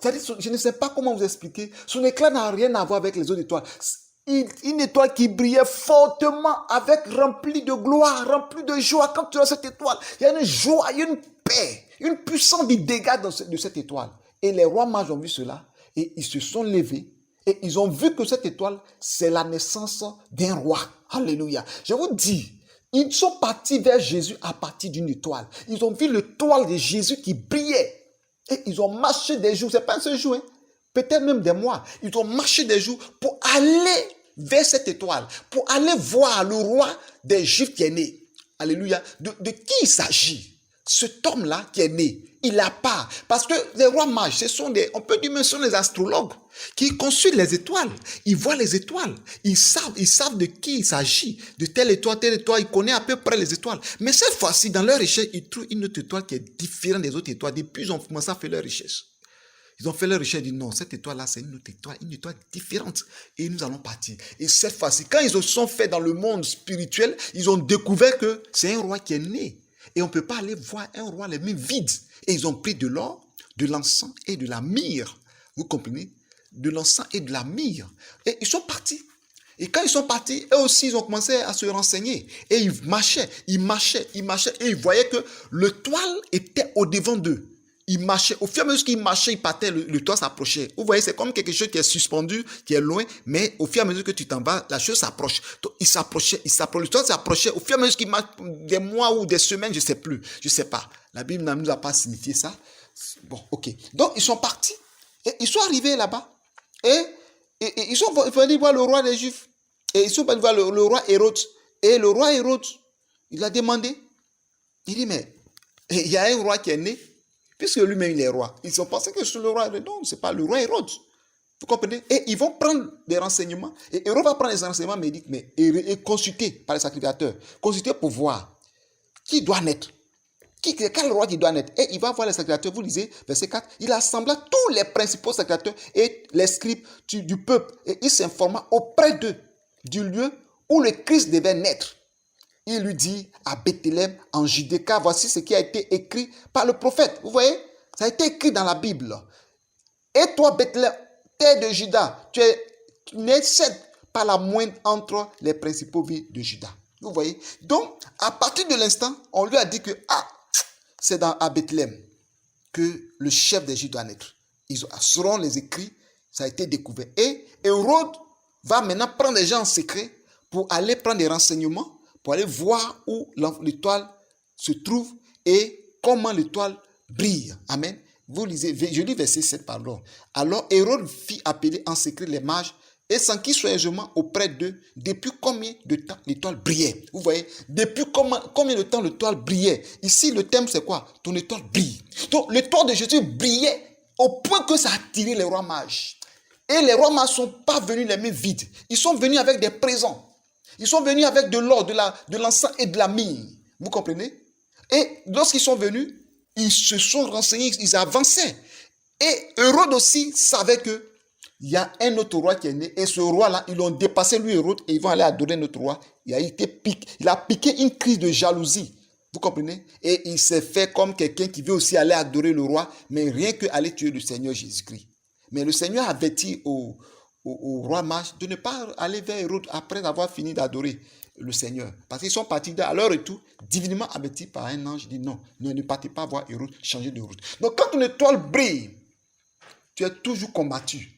C'est-à-dire, je ne sais pas comment vous expliquer. Son éclat n'a rien à voir avec les autres étoiles. Une étoile qui brillait fortement, remplie de gloire, remplie de joie. Quand tu as cette étoile, il y a une joie, il y a une paix, une puissance qui dégage de cette étoile. Et les rois mages ont vu cela et ils se sont levés et ils ont vu que cette étoile, c'est la naissance d'un roi. Alléluia. Je vous dis, ils sont partis vers Jésus à partir d'une étoile. Ils ont vu l'étoile de Jésus qui brillait. Et ils ont marché des jours, c'est pas un seul jour, peut-être même des mois. Ils ont marché des jours pour aller vers cette étoile, pour aller voir le roi des Juifs qui est né. Alléluia. De qui il s'agit? Cet homme-là qui est né, il a part. Parce que les rois mages, on peut dire même ce sont les astrologues qui consultent les étoiles. Ils voient les étoiles. Ils savent de qui il s'agit. De telle étoile. Ils connaissent à peu près les étoiles. Mais cette fois-ci, dans leur recherche, ils trouvent une autre étoile qui est différente des autres étoiles. Depuis, ils ont commencé à faire leur recherche. Ils ont fait leur recherche et dit non, cette étoile-là, c'est une étoile différente. Et nous allons partir. Et cette fois-ci, quand ils se sont fait dans le monde spirituel, ils ont découvert que c'est un roi qui est né. Et on ne peut pas aller voir un roi les mains vides. Et ils ont pris de l'or, de l'encens et de la myrrhe. Vous comprenez? De l'encens et de la myrrhe. Et ils sont partis. Et quand ils sont partis, eux aussi, ils ont commencé à se renseigner. Et ils marchaient, et ils voyaient que le toile était au-devant d'eux. Ils marchaient. Au fur et à mesure qu'ils marchaient, ils partaient, le toit s'approchait. Vous voyez, c'est comme quelque chose qui est suspendu, qui est loin, mais au fur et à mesure que tu t'en vas, la chose s'approche. Il s'approchait, le toit s'approchait. Au fur et à mesure qu'ils marchent, des mois ou des semaines, je ne sais pas. La Bible ne nous a pas signifié ça. Bon, ok. Donc, ils sont partis, et ils sont arrivés là-bas, et ils sont venus voir le roi des Juifs. Et ils sont venus voir le roi Hérode. Et le roi Hérode, il a demandé. Il dit, mais il y a un roi qui est né, puisque lui-même il est roi. Ils ont pensé que c'est le roi. Non, ce n'est pas le roi Hérode. Vous comprenez? Et ils vont prendre des renseignements. Et Hérode va prendre des renseignements, mais il dit, et consulter par les sacrificateurs. Consulter pour voir qui doit naître. Quel roi qui doit naître? Et il va voir les sacrificateurs, vous lisez, verset 4, il assembla tous les principaux sacrificateurs et les scribes du peuple, et il s'informa auprès d'eux du lieu où le Christ devait naître. Il lui dit à Bethléem, en Judée, car voici ce qui a été écrit par le prophète. Vous voyez, ça a été écrit dans la Bible. Et toi, Bethléem, terre de Juda, tu n'es pas la moindre entre les principaux villes de Juda. Vous voyez, donc, à partir de l'instant, on lui a dit que, c'est à Bethléem que le chef des Juifs doit naître. Selon les écrits, ça a été découvert. Et Hérode va maintenant prendre des gens en secret pour aller prendre des renseignements, pour aller voir où l'étoile se trouve et comment l'étoile brille. Amen. Vous lisez, je lis verset 7, pardon. Alors Hérode fit appeler en secret les mages et s'enquit soigneusement auprès d'eux depuis combien de temps l'étoile brillait. Vous voyez, depuis combien de temps l'étoile brillait. Ici, le thème, c'est quoi? Ton étoile brille. Donc, l'étoile de Jésus brillait au point que ça a attiré les rois mages. Et les rois mages ne sont pas venus les mains vides. Ils sont venus avec des présents. Ils sont venus avec de l'or, de l'encens et de la myrrhe. Vous comprenez? Et lorsqu'ils sont venus, ils se sont renseignés, ils avançaient. Et Hérode aussi savait que il y a un autre roi qui est né. Et ce roi-là, ils l'ont dépassé, lui, Hérode, et ils vont aller adorer notre roi. Il a piqué une crise de jalousie. Vous comprenez? Et il s'est fait comme quelqu'un qui veut aussi aller adorer le roi, mais rien qu'aller tuer le Seigneur Jésus-Christ. Mais le Seigneur avertit au roi mage de ne pas aller vers Hérode après avoir fini d'adorer le Seigneur. Parce qu'ils sont partis à leur retour, divinement avertis par un ange, dit non, ne partez pas voir Hérode, changez de route. Donc quand ton étoile brille, tu es toujours combattu.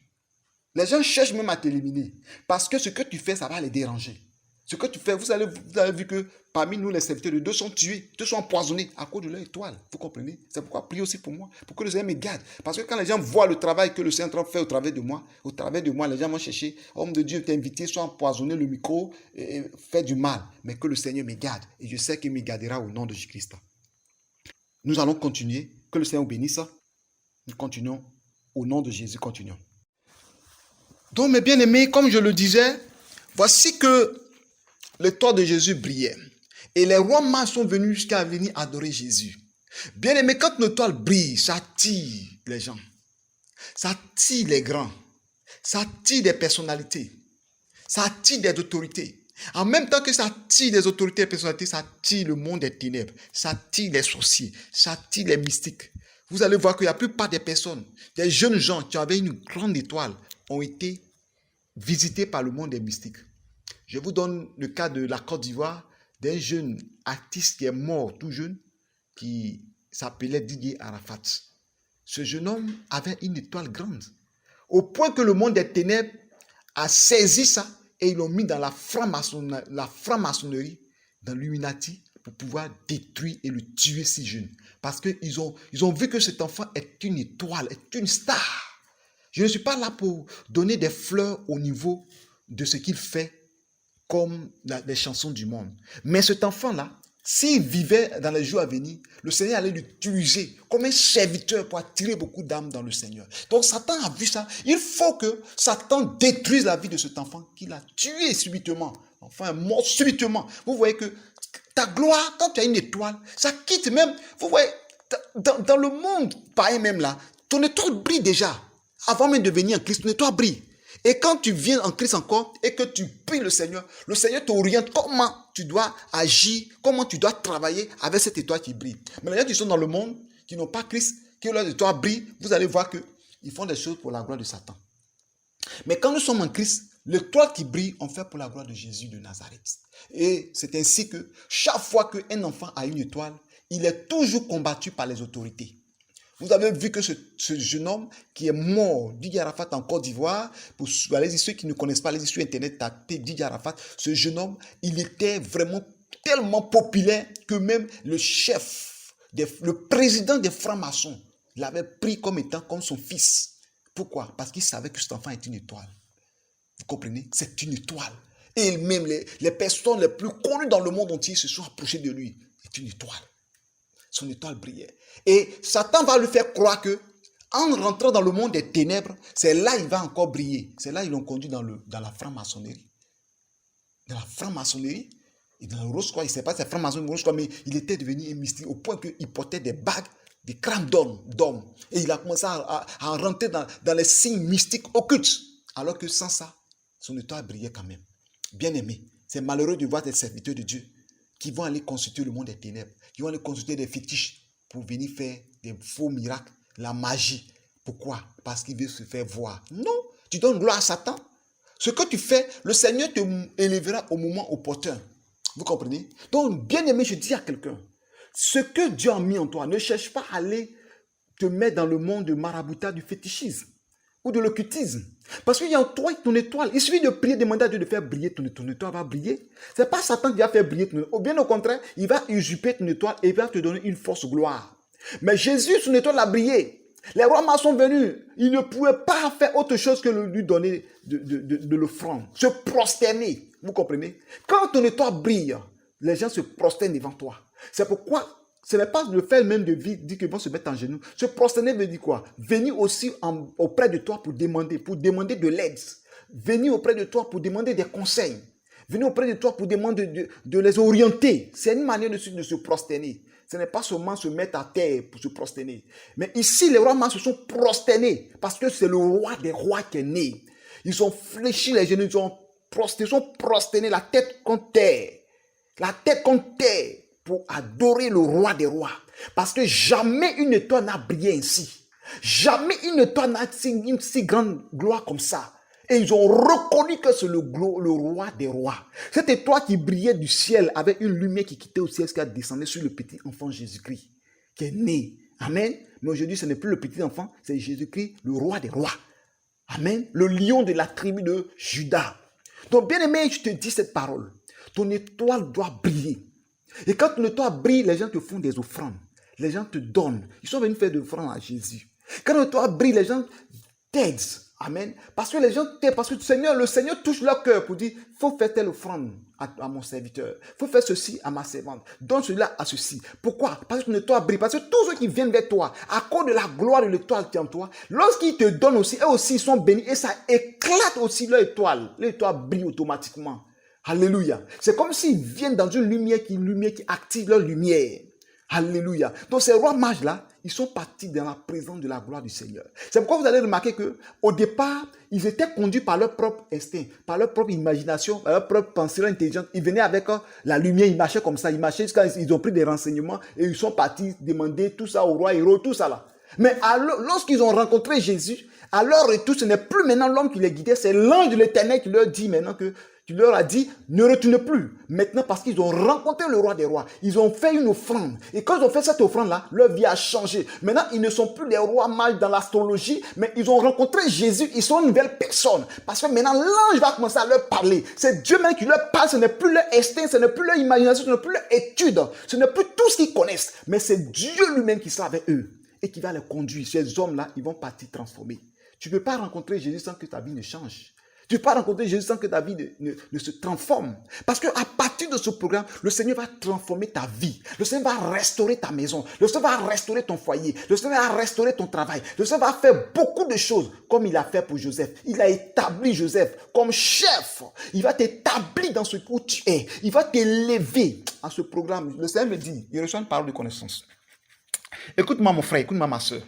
Les gens cherchent même à t'éliminer. Parce que ce que tu fais, ça va les déranger. Ce que tu fais, vous avez vu que parmi nous, les serviteurs de Dieu sont tués, tous sont empoisonnés à cause de leur étoile. Vous comprenez? C'est pourquoi priez aussi pour moi, pour que le Seigneur me garde. Parce que quand les gens voient le travail que le Seigneur fait au travers de moi, les gens vont chercher, homme de Dieu, t'es invité, soit empoisonner le micro, et faire du mal. Mais que le Seigneur me garde. Et je sais qu'il me gardera au nom de Jésus-Christ. Nous allons continuer. Que le Seigneur vous bénisse. Nous continuons. Au nom de Jésus, continuons. Donc, mes bien-aimés, comme je le disais, voici que l'étoile de Jésus brillait. Et les rois mages sont venus jusqu'à venir adorer Jésus. Bien-aimés, quand notre étoile brille, ça attire les gens. Ça attire les grands. Ça attire des personnalités. Ça attire des autorités. En même temps que ça attire des autorités et des personnalités, ça attire le monde des ténèbres. Ça attire les sorciers. Ça attire les mystiques. Vous allez voir que la plupart des personnes, des jeunes gens qui avaient une grande étoile, ont été visités par le monde des mystiques. Je vous donne le cas de la Côte d'Ivoire, d'un jeune artiste qui est mort tout jeune, qui s'appelait Didier Arafat. Ce jeune homme avait une étoile grande, au point que le monde des ténèbres a saisi ça et ils l'ont mis dans la franc-maçonnerie, dans l'Illuminati, pour pouvoir détruire et le tuer si jeune. Parce qu'ils ont vu que cet enfant est une étoile, est une star. Je ne suis pas là pour donner des fleurs au niveau de ce qu'il fait comme les chansons du monde. Mais cet enfant-là, s'il vivait dans les jours à venir, le Seigneur allait l'utiliser comme un serviteur pour attirer beaucoup d'âmes dans le Seigneur. Donc Satan a vu ça. Il faut que Satan détruise la vie de cet enfant qu'il a tué subitement. Enfin, mort subitement. Vous voyez que ta gloire, quand tu as une étoile, ça quitte même. Vous voyez, dans le monde, pareil même là, ton étoile brille déjà. Avant même de venir en Christ, ton étoile brille. Et quand tu viens en Christ encore et que tu pries le Seigneur t'oriente comment tu dois agir, comment tu dois travailler avec cette étoile qui brille. Mais les gens qui sont dans le monde, qui n'ont pas Christ, qui leur étoile brille, vous allez voir qu'ils font des choses pour la gloire de Satan. Mais quand nous sommes en Christ, L'étoile qui brille, on fait pour la gloire de Jésus de Nazareth. Et c'est ainsi que chaque fois qu'un enfant a une étoile, il est toujours combattu par les autorités. Vous avez vu que ce jeune homme qui est mort, Didier Arafat en Côte d'Ivoire, pour allez-y, ceux qui ne connaissent pas, allez-y sur Internet, tapez Didier Arafat, ce jeune homme, il était vraiment tellement populaire que même le chef, le président des francs-maçons, l'avait pris comme étant comme son fils. Pourquoi? Parce qu'il savait que cet enfant est une étoile. Vous comprenez? C'est une étoile. Et même les personnes les plus connues dans le monde entier se sont approchées de lui. C'est une étoile. Son étoile brillait. Et Satan va lui faire croire que, en rentrant dans le monde des ténèbres, c'est là qu'il va encore briller. C'est là qu'ils l'ont conduit dans la franc-maçonnerie. Dans la franc-maçonnerie, et dans le Rose-Croix, il ne sait pas si c'est franc-maçon ou Rose-Croix, mais il était devenu un mystique au point qu'il portait des bagues, des crânes d'hommes. Et il a commencé à rentrer dans les signes mystiques occultes. Alors que sans ça, son étoile brillait quand même. Bien aimé, c'est malheureux de voir des serviteurs de Dieu qui vont aller consulter le monde des ténèbres, qui vont aller consulter des fétiches pour venir faire des faux miracles, la magie. Pourquoi? Parce qu'il veut se faire voir. Non, tu donnes gloire à Satan. Ce que tu fais, le Seigneur te élèvera au moment opportun. Vous comprenez? Donc, bien aimé, je dis à quelqu'un, ce que Dieu a mis en toi, ne cherche pas à aller te mettre dans le monde de maraboutat, du fétichisme ou de l'occultisme. Parce qu'il y a en toi ton étoile. Il suffit de prier, demander à Dieu de faire briller ton étoile va briller. Ce n'est pas Satan qui va faire briller ton étoile. Ou bien au contraire, il va usurper ton étoile et il va te donner une fausse gloire. Mais Jésus, son étoile a brillé. Les rois mages sont venus. Ils ne pouvaient pas faire autre chose que lui donner de l'offrande. Se prosterner. Vous comprenez? Quand ton étoile brille, les gens se prosternent devant toi. C'est pourquoi ce n'est pas le fait même de dire qu'ils vont se mettre en genoux. Se prosterner veut dire quoi? Venir aussi auprès de toi pour demander de l'aide. Venir auprès de toi pour demander des conseils. Venir auprès de toi pour demander de les orienter. C'est une manière de se prosterner. Ce n'est pas seulement se mettre à terre pour se prosterner. Mais ici, les rois mages se sont prosternés parce que c'est le roi des rois qui est né. Ils ont fléchi les genoux, ils ont prosternés la tête contre terre. La tête contre terre. Pour adorer le roi des rois. Parce que jamais une étoile n'a brillé ainsi. Jamais une étoile n'a une si grande gloire comme ça. Et ils ont reconnu que c'est le roi des rois. Cette étoile qui brillait du ciel avec une lumière qui quittait au ciel, qui a descendu sur le petit enfant Jésus-Christ, qui est né. Amen. Mais aujourd'hui, ce n'est plus le petit enfant, c'est Jésus-Christ, le roi des rois. Amen. Le lion de la tribu de Juda. Donc, bien aimé, je te dis cette parole. Ton étoile doit briller. Et quand ton étoile brille, les gens te font des offrandes. Les gens te donnent. Ils sont venus faire des offrandes à Jésus. Quand ton étoile brille, les gens t'aident. Amen. Parce que les gens t'aident. Parce que le Seigneur touche leur cœur pour dire, il faut faire telle offrande à mon serviteur. Il faut faire ceci à ma servante. Donne cela à ceci. Pourquoi? Parce que ton étoile brille. Parce que tous ceux qui viennent vers toi, à cause de la gloire de l'étoile qui est en toi, lorsqu'ils te donnent aussi, eux aussi, ils sont bénis. Et ça éclate aussi leur étoile. L'étoile brille automatiquement. Alléluia. C'est comme s'ils viennent dans une lumière qui active leur lumière. Alléluia. Donc ces rois mages-là, ils sont partis dans la présence de la gloire du Seigneur. C'est pourquoi vous allez remarquer qu'au départ, ils étaient conduits par leur propre instinct, par leur propre imagination, par leur propre pensée intelligente. Ils venaient avec la lumière, ils marchaient comme ça, ils marchaient jusqu'à ils ont pris des renseignements et ils sont partis demander tout ça au roi héros, tout ça là. Mais lorsqu'ils ont rencontré Jésus, à leur retour, ce n'est plus maintenant l'homme qui les guidait, c'est l'ange de l'Éternel qui leur dit maintenant que tu leur as dit, ne retournez plus. Maintenant, parce qu'ils ont rencontré le roi des rois, ils ont fait une offrande. Et quand ils ont fait cette offrande-là, leur vie a changé. Maintenant, ils ne sont plus des rois mages dans l'astrologie, mais ils ont rencontré Jésus, ils sont une nouvelle personne. Parce que maintenant, l'ange va commencer à leur parler. C'est Dieu même qui leur parle, ce n'est plus leur instinct, ce n'est plus leur imagination, ce n'est plus leur étude, ce n'est plus tout ce qu'ils connaissent. Mais c'est Dieu lui-même qui sera avec eux et qui va les conduire. Ces hommes-là, ils vont partir transformés. Tu ne peux pas rencontrer Jésus sans que ta vie ne change. Tu ne peux pas rencontrer Jésus sans que ta vie ne se transforme. Parce qu'à partir de ce programme, le Seigneur va transformer ta vie. Le Seigneur va restaurer ta maison. Le Seigneur va restaurer ton foyer. Le Seigneur va restaurer ton travail. Le Seigneur va faire beaucoup de choses comme il a fait pour Joseph. Il a établi Joseph comme chef. Il va t'établir dans ce où tu es. Il va t'élever à ce programme. Le Seigneur me dit, il reçoit une parole de connaissance. Écoute-moi mon frère, écoute-moi ma soeur.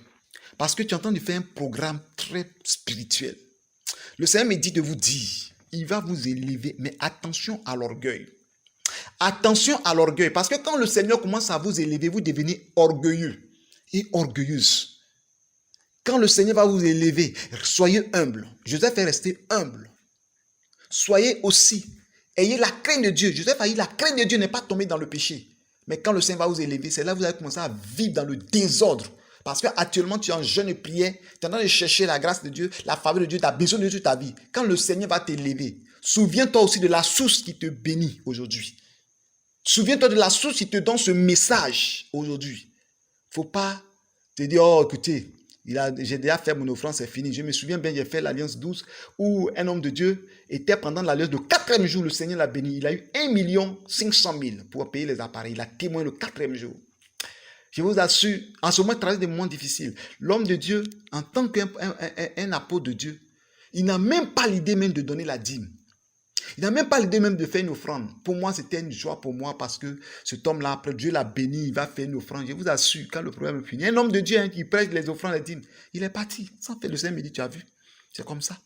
Parce que tu es en train de faire un programme très spirituel. Le Seigneur me dit de vous dire, il va vous élever, mais attention à l'orgueil. Attention à l'orgueil, parce que quand le Seigneur commence à vous élever, vous devenez orgueilleux et orgueilleuse. Quand le Seigneur va vous élever, soyez humble. Joseph est resté humble. soyez aussi, ayez la crainte de Dieu. Joseph a eu la crainte de Dieu, n'est pas tombé dans le péché. Mais quand le Seigneur va vous élever, c'est là que vous allez commencer à vivre dans le désordre. Parce qu'actuellement, tu es en jeûne et prière, tu es en train de chercher la grâce de Dieu, la faveur de Dieu, tu as besoin de Dieu sur ta vie. Quand le Seigneur va t'élever, souviens-toi aussi de la source qui te bénit aujourd'hui. Souviens-toi de la source qui te donne ce message aujourd'hui. Il ne faut pas te dire, oh écoutez, j'ai déjà fait mon offrande, c'est fini. Je me souviens bien, j'ai fait l'Alliance 12 où un homme de Dieu était pendant l'Alliance, le 4e jour, le Seigneur l'a béni. Il a eu 1 500 000 pour payer les appareils. Il a témoigné le 4e jour. Je vous assure, en ce moment, il traverse des moments difficiles. L'homme de Dieu, en tant qu'un apôtre de Dieu, il n'a même pas l'idée même de donner la dîme. Il n'a même pas l'idée même de faire une offrande. Pour moi, c'était une joie pour moi parce que cet homme-là, après Dieu l'a béni, il va faire une offrande. Je vous assure, quand le problème est fini, un homme de Dieu qui prêche les offrandes, les dîmes, il est parti. Sans faire le Seigneur me dit, tu as vu? C'est comme ça.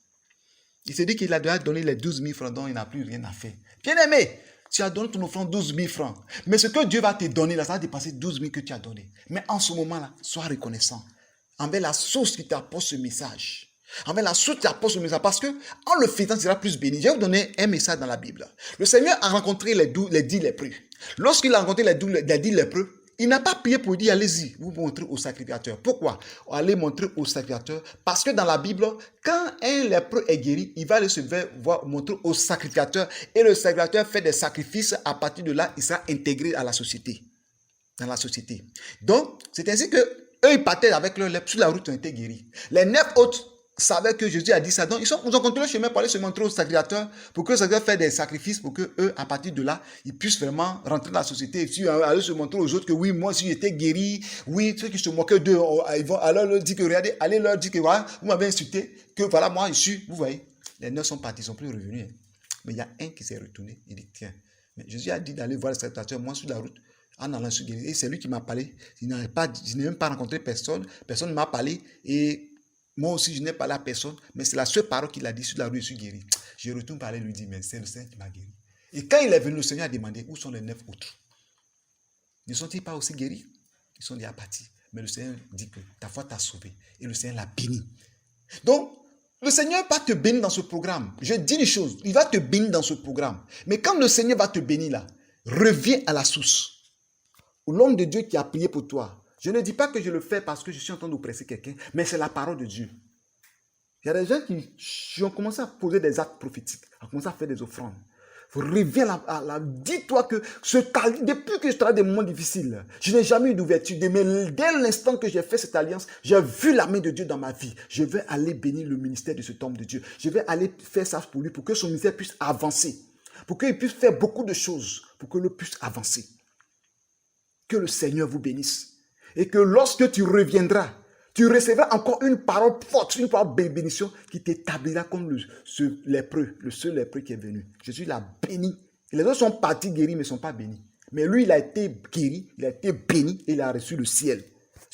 Il s'est dit qu'il a déjà donné les 12 000 francs, donc il n'a plus rien à faire. Bien aimé, tu as donné ton offrande 12 000 francs. Mais ce que Dieu va te donner, là, ça va dépasser 12 000 que tu as donné. Mais en ce moment-là, sois reconnaissant envers la source qui t'apporte ce message. Envers la source qui t'apporte ce message. Parce que en le faisant, tu seras plus béni. Je vais vous donner un message dans la Bible. Le Seigneur a rencontré les 10 lépreux. Lorsqu'il a rencontré les 10 lépreux, il n'a pas prié pour dire, allez-y, vous montrez au sacrificateur. Pourquoi? Allez montrer au sacrificateur. Parce que dans la Bible, quand un lépreux est guéri, il va aller se montrer au sacrificateur. Et le sacrificateur fait des sacrifices. À partir de là, il sera intégré à la société. Dans la société. Donc, c'est ainsi que eux, ils partaient avec leur lèpre. Sur la route, ils ont été guéris. Les 9 autres savaient que Jésus a dit ça. Donc, ils ont continué le chemin pour aller se montrer au sacrificateur, pour que le sacrificateur fasse des sacrifices, pour que eux, à partir de là, ils puissent vraiment rentrer dans la société et puis aller se montrer aux autres que oui, moi, si j'étais guéri, oui, ceux qui se moquaient d'eux, ils vont alors leur dire que, regardez, allez leur dire que voilà, vous m'avez insulté, que voilà, moi, je suis, vous voyez, les 9 sont partis, ils ne sont plus revenus. Mais il y a un qui s'est retourné, il dit, tiens, mais Jésus a dit d'aller voir le sacrificateur, moi, sur la route, en allant se guérir. Et c'est lui qui m'a parlé. Je n'ai même pas rencontré personne. Personne ne m'a parlé. Et moi aussi, je n'ai parlé à personne. Mais c'est la seule parole qu'il a dit sur la rue, je suis guéri. Je retourne parler, lui dit, mais c'est le Seigneur qui m'a guéri. Et quand il est venu, le Seigneur a demandé, où sont les 9 autres? Ne sont-ils pas aussi guéris? Ils sont déjà partis. Mais le Seigneur dit que ta foi t'a sauvé. Et le Seigneur l'a béni. Donc, le Seigneur va te bénir dans ce programme. Je dis une chose, il va te bénir dans ce programme. Mais quand le Seigneur va te bénir là, reviens à la source. L'homme de Dieu qui a prié pour toi. Je ne dis pas que je le fais parce que je suis en train d'oppresser quelqu'un, mais c'est la parole de Dieu. Il y a des gens qui ont commencé à poser des actes prophétiques, à commencer à faire des offrandes. Reviens dis-toi que depuis que je travaille des moments difficiles, je n'ai jamais eu d'ouverture. Mais dès l'instant que j'ai fait cette alliance, j'ai vu la main de Dieu dans ma vie. Je vais aller bénir le ministère de cet homme de Dieu. Je vais aller faire ça pour lui, pour que son ministère puisse avancer. Pour qu'il puisse faire beaucoup de choses, pour que le puisse avancer. Que le Seigneur vous bénisse. Et que lorsque tu reviendras, tu recevras encore une parole forte, une parole de bénédiction qui t'établira comme le seul lépreux qui est venu. Jésus l'a béni. Et les autres sont partis guéris, mais ne sont pas bénis. Mais lui, il a été guéri, il a été béni et il a reçu le ciel.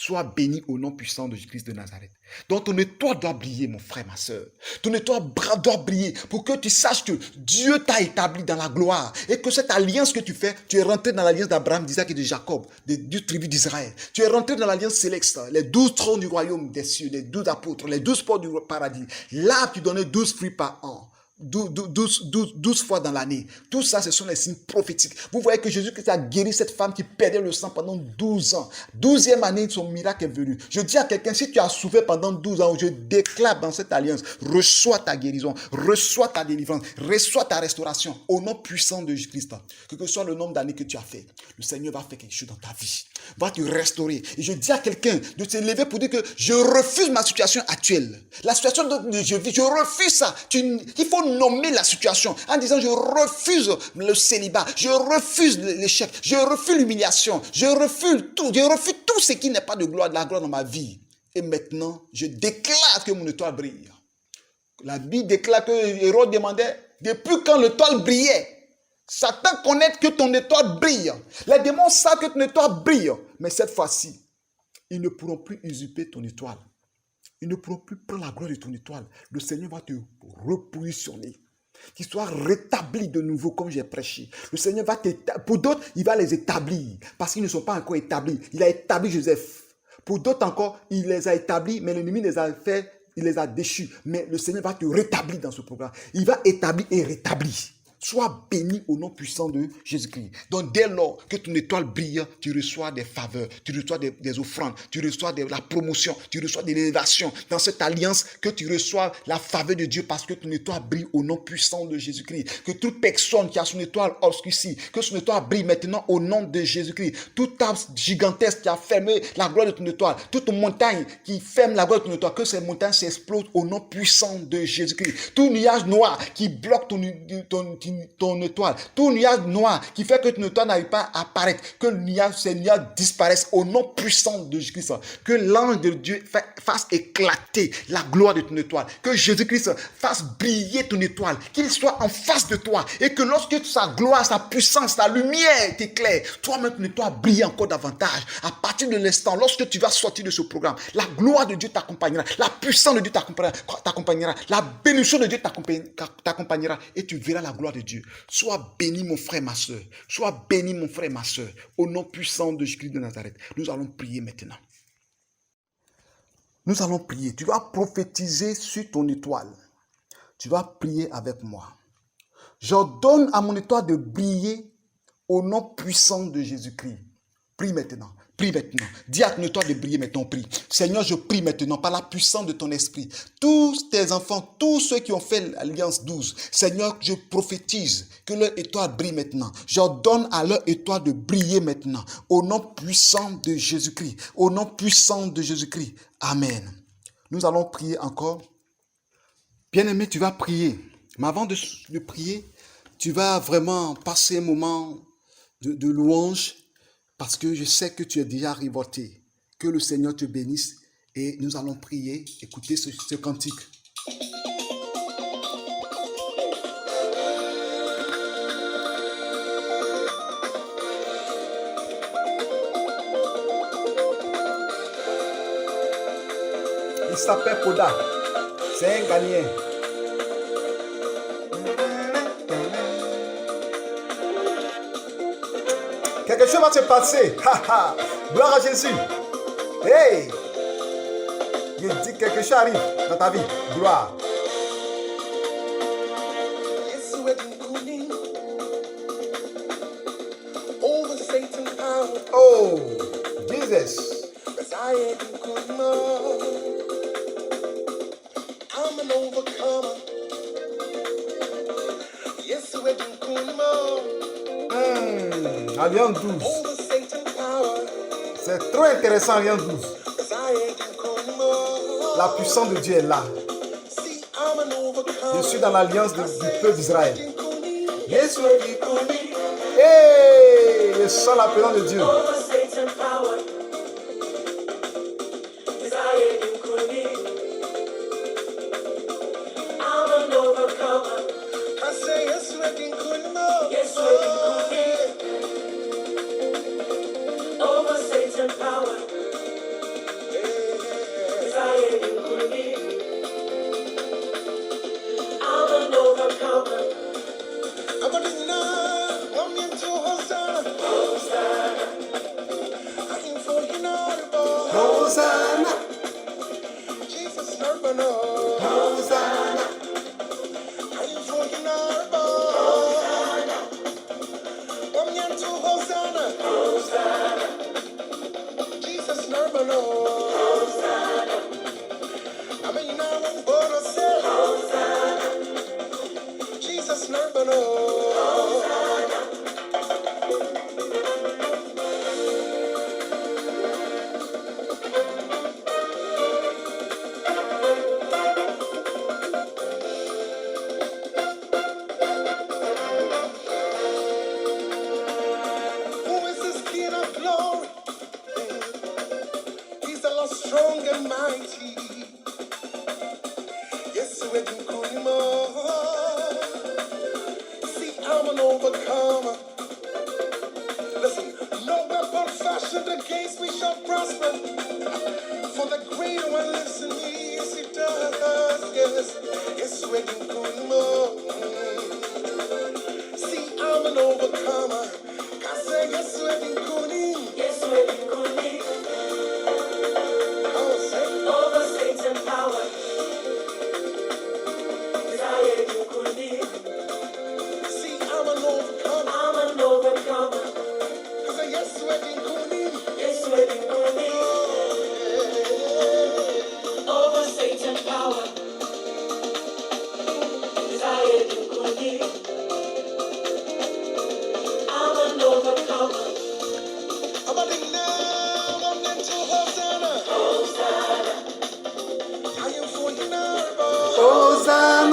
Sois béni au nom puissant de Jésus-Christ de Nazareth. Donc ton étoile doit briller, mon frère, ma soeur. Ton étoile doit briller pour que tu saches que Dieu t'a établi dans la gloire. Et que cette alliance que tu fais, tu es rentré dans l'alliance d'Abraham, d'Isaac et de Jacob, du tribu d'Israël. Tu es rentré dans l'alliance céleste, les 12 trônes du royaume des cieux, les 12 apôtres, les 12 portes du paradis. Là, tu donnais 12 fruits par an. 12 fois dans l'année. Tout ça, ce sont les signes prophétiques. Vous voyez que Jésus-Christ a guéri cette femme qui perdait le sang pendant 12 ans. 12e année, son miracle est venu. Je dis à quelqu'un, si tu as souffert pendant 12 ans, je déclare dans cette alliance, reçois ta guérison, reçois ta délivrance, reçois ta restauration au nom puissant de Jésus-Christ. Quel que soit le nombre d'années que tu as fait, le Seigneur va faire quelque chose dans ta vie. Va te restaurer. Et je dis à quelqu'un de se lever pour dire que je refuse ma situation actuelle. La situation dont je vis, je refuse ça. Il faut nommer la situation en disant je refuse le célibat, je refuse l'échec, je refuse l'humiliation, je refuse tout ce qui n'est pas de gloire dans ma vie. Et maintenant, je déclare que mon étoile brille. La Bible déclare que Hérode demandait depuis quand l'étoile brillait. Satan connaît que ton étoile brille. Les démons savent que ton étoile brille. Mais cette fois-ci, ils ne pourront plus usurper ton étoile. Ils ne pourront plus prendre la gloire de ton étoile. Le Seigneur va te repositionner. Qu'il soit rétabli de nouveau comme j'ai prêché. Le Seigneur va t'établir. Pour d'autres, il va les établir. Parce qu'ils ne sont pas encore établis. Il a établi Joseph. Pour d'autres encore, il les a établis, mais l'ennemi les a fait il les a déchus. Mais le Seigneur va te rétablir dans ce programme. Il va établir et rétablir. Sois béni au nom puissant de Jésus-Christ. Donc dès lors que ton étoile brille, tu reçois des faveurs, tu reçois des offrandes, tu reçois de la promotion, tu reçois de l'élévation. Dans cette alliance, que tu reçois la faveur de Dieu parce que ton étoile brille au nom puissant de Jésus-Christ. Que toute personne qui a son étoile obscurcie, que son étoile brille maintenant au nom de Jésus-Christ. Toute arbre gigantesque qui a fermé la gloire de ton étoile, toute montagne qui ferme la gloire de ton étoile, que ces montagnes s'explosent au nom puissant de Jésus-Christ. Tout nuage noir qui bloque ton étoile, tout nuage noir qui fait que ton étoile n'arrive pas à apparaître, que ces nuages disparaissent au nom puissant de Jésus-Christ. Que l'ange de Dieu fasse éclater la gloire de ton étoile, que Jésus-Christ fasse briller ton étoile, qu'il soit en face de toi et que lorsque sa gloire, sa puissance, sa lumière t'éclaire, toi-même ton étoile brille encore davantage. À partir de l'instant, lorsque tu vas sortir de ce programme, la gloire de Dieu t'accompagnera, la puissance de Dieu t'accompagnera, la bénédiction de Dieu t'accompagnera et tu verras la gloire de Dieu. Sois béni mon frère, ma soeur. Sois béni mon frère, ma soeur. Au nom puissant de Jésus de Nazareth. Nous allons prier maintenant. Nous allons prier. Tu vas prophétiser sur ton étoile. Tu vas prier avec moi. J'ordonne à mon étoile de briller au nom puissant de Jésus-Christ. Prie maintenant. Prie maintenant. Dis à ton étoile de briller maintenant. Prie. Seigneur, je prie maintenant par la puissance de ton esprit. Tous tes enfants, tous ceux qui ont fait l'Alliance 12, Seigneur, je prophétise que leur étoile brille maintenant. J'ordonne à leur étoile de briller maintenant. Au nom puissant de Jésus-Christ. Au nom puissant de Jésus-Christ. Amen. Nous allons prier encore. Bien-aimé, tu vas prier. Mais avant de prier, tu vas vraiment passer un moment de louange. Parce que je sais que tu es déjà révolté. Que le Seigneur te bénisse. Et nous allons prier. Écoutez ce cantique. Il s'appelle Koda. C'est un Ghanéen. Quelque chose va se passer. Gloire à Jésus. Hey! Il dit quelque chose arrive dans ta vie. Gloire. Oh, Jesus. I'm an overcomer. Yes, we're Alliance 12. C'est trop intéressant, Alliance 12. La puissance de Dieu est là. Je suis dans l'alliance du peuple d'Israël. Hey, je sens la présence de Dieu.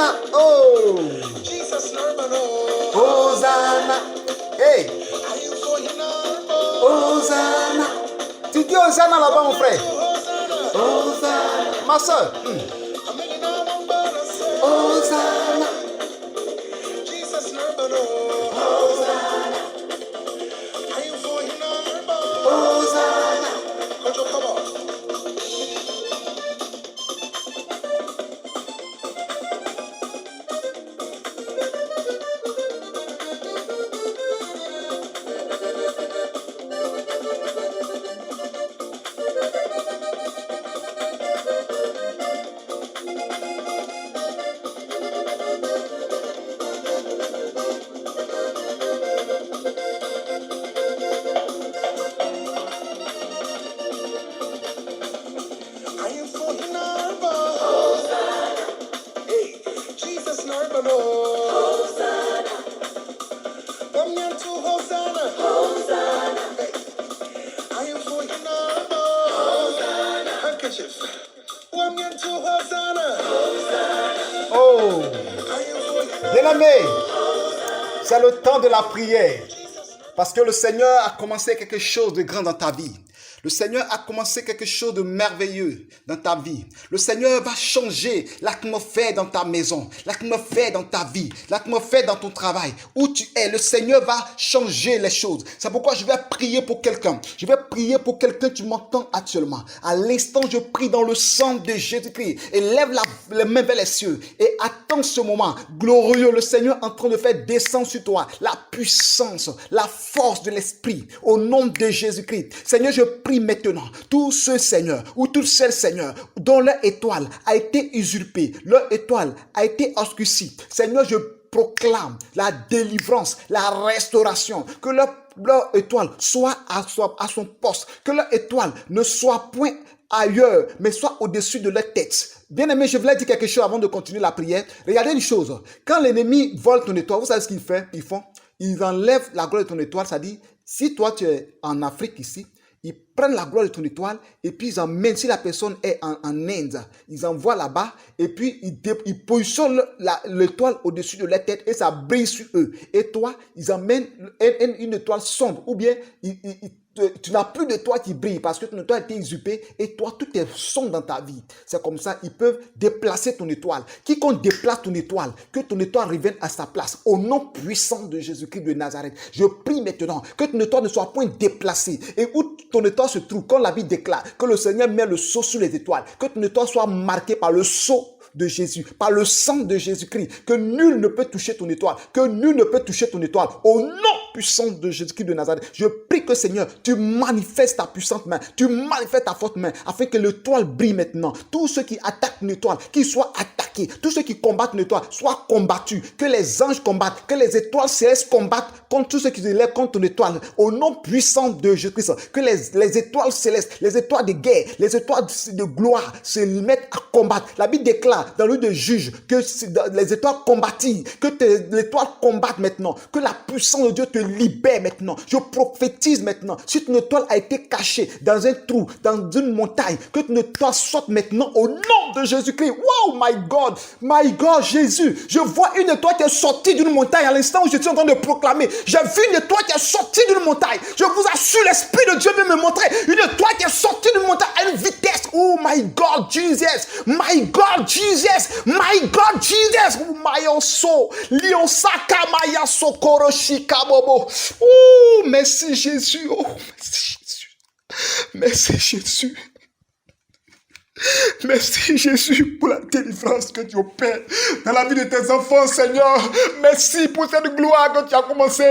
Hosanna. Oh. Jesus Narbano. Hosanna. Hey. Are you for your Narbo? Hosanna. Tu dis Hosanna là-bas, mon frère. Hosanna. Hosanna. Ma soeur. I'm making all my brothers say, Hosanna. Jesus Narbano. Hosanna. Are you for your Narbo? Hosanna. Control, come on. Are you for your Narbo? Hey, Jesus Narbano. Come here to Hosanna. Hey, are you for your Narbo? Handkerchief. Come here to Hosanna. Oh. Are you for your Bien-aimé, c'est le temps de la prière. Parce que le Seigneur a commencé quelque chose de grand dans ta vie. Le Seigneur a commencé quelque chose de merveilleux dans ta vie. Le Seigneur va changer l'atmosphère dans ta maison, l'atmosphère dans ta vie, l'atmosphère dans ton travail. Où tu es, le Seigneur va changer les choses. C'est pourquoi je vais prier pour quelqu'un. Je vais prier pour quelqu'un qui m'entend actuellement. À l'instant, je prie dans le sang de Jésus-Christ. Et lève les mains vers les cieux. Et attends ce moment glorieux. Le Seigneur est en train de faire descendre sur toi la puissance, la force de l'Esprit. Au nom de Jésus-Christ. Seigneur, je prie maintenant, tous ceux, Seigneur, ou toutes celles, Seigneur, dont leur étoile a été usurpée, leur étoile a été obscurcie. Seigneur, je proclame la délivrance, la restauration, que leur étoile soit à son poste, que leur étoile ne soit point ailleurs, mais soit au-dessus de leur tête. Bien-aimé, je voulais dire quelque chose avant de continuer la prière. Regardez une chose, quand l'ennemi vole ton étoile, vous savez ce qu'ils font? Ils enlèvent la gloire de ton étoile, ça dit, si toi tu es en Afrique ici, ils prennent la gloire de ton étoile et puis ils emmènent, si la personne est en Inde, ils envoient là-bas et puis ils positionnent l'étoile au-dessus de leur tête et ça brille sur eux. Et toi, ils emmènent une étoile sombre ou bien tu n'as plus de toi qui brille parce que ton étoile a été usurpée et toi, tout est sombre dans ta vie. C'est comme ça, ils peuvent déplacer ton étoile. Quiconque déplace ton étoile, que ton étoile revienne à sa place. Au nom puissant de Jésus-Christ de Nazareth, je prie maintenant que ton étoile ne soit point déplacée. Et où ton étoile se trouve, quand la Bible déclare que le Seigneur met le sceau sur les étoiles, que ton étoile soit marquée par le sceau de Jésus, par le sang de Jésus-Christ, que nul ne peut toucher ton étoile, que nul ne peut toucher ton étoile. Au nom puissant de Jésus-Christ de Nazareth, je prie que Seigneur, tu manifestes ta puissante main, tu manifestes ta forte main, afin que l'étoile brille maintenant. Tous ceux qui attaquent une étoile, qu'ils soient attaqués, tous ceux qui combattent une étoile, soient combattus, que les anges combattent, que les étoiles célestes combattent contre tous ceux qui se lèvent contre ton étoile. Au nom puissant de Jésus-Christ, que les étoiles célestes, les étoiles de guerre, les étoiles de gloire se mettent à combattre. La Bible déclare dans le livre de Juges que les étoiles combattent, que l'étoile combatte maintenant, que la puissance de Dieu te libère maintenant. Je prophétise maintenant, si ton étoile a été cachée dans un trou, dans une montagne, que ton étoile sorte maintenant au nom de Jésus-Christ. Wow, my God, Jésus, je vois une étoile qui est sortie d'une montagne à l'instant où je suis en train de proclamer. J'ai vu une étoile qui est sortie d'une montagne. Je vous assure, l'Esprit de Dieu veut me montrer une étoile qui est sortie d'une montagne à une vitesse. Oh my God, Jesus, my God, Jesus, my God, Jesus, oh my soul, Lion Saka Maya Sokoro Shikabobo. Oh, merci Jésus, oh, merci Jésus, merci Jésus. Merci Jésus pour la délivrance que tu opères dans la vie de tes enfants, Seigneur. Merci pour cette gloire que tu as commencé.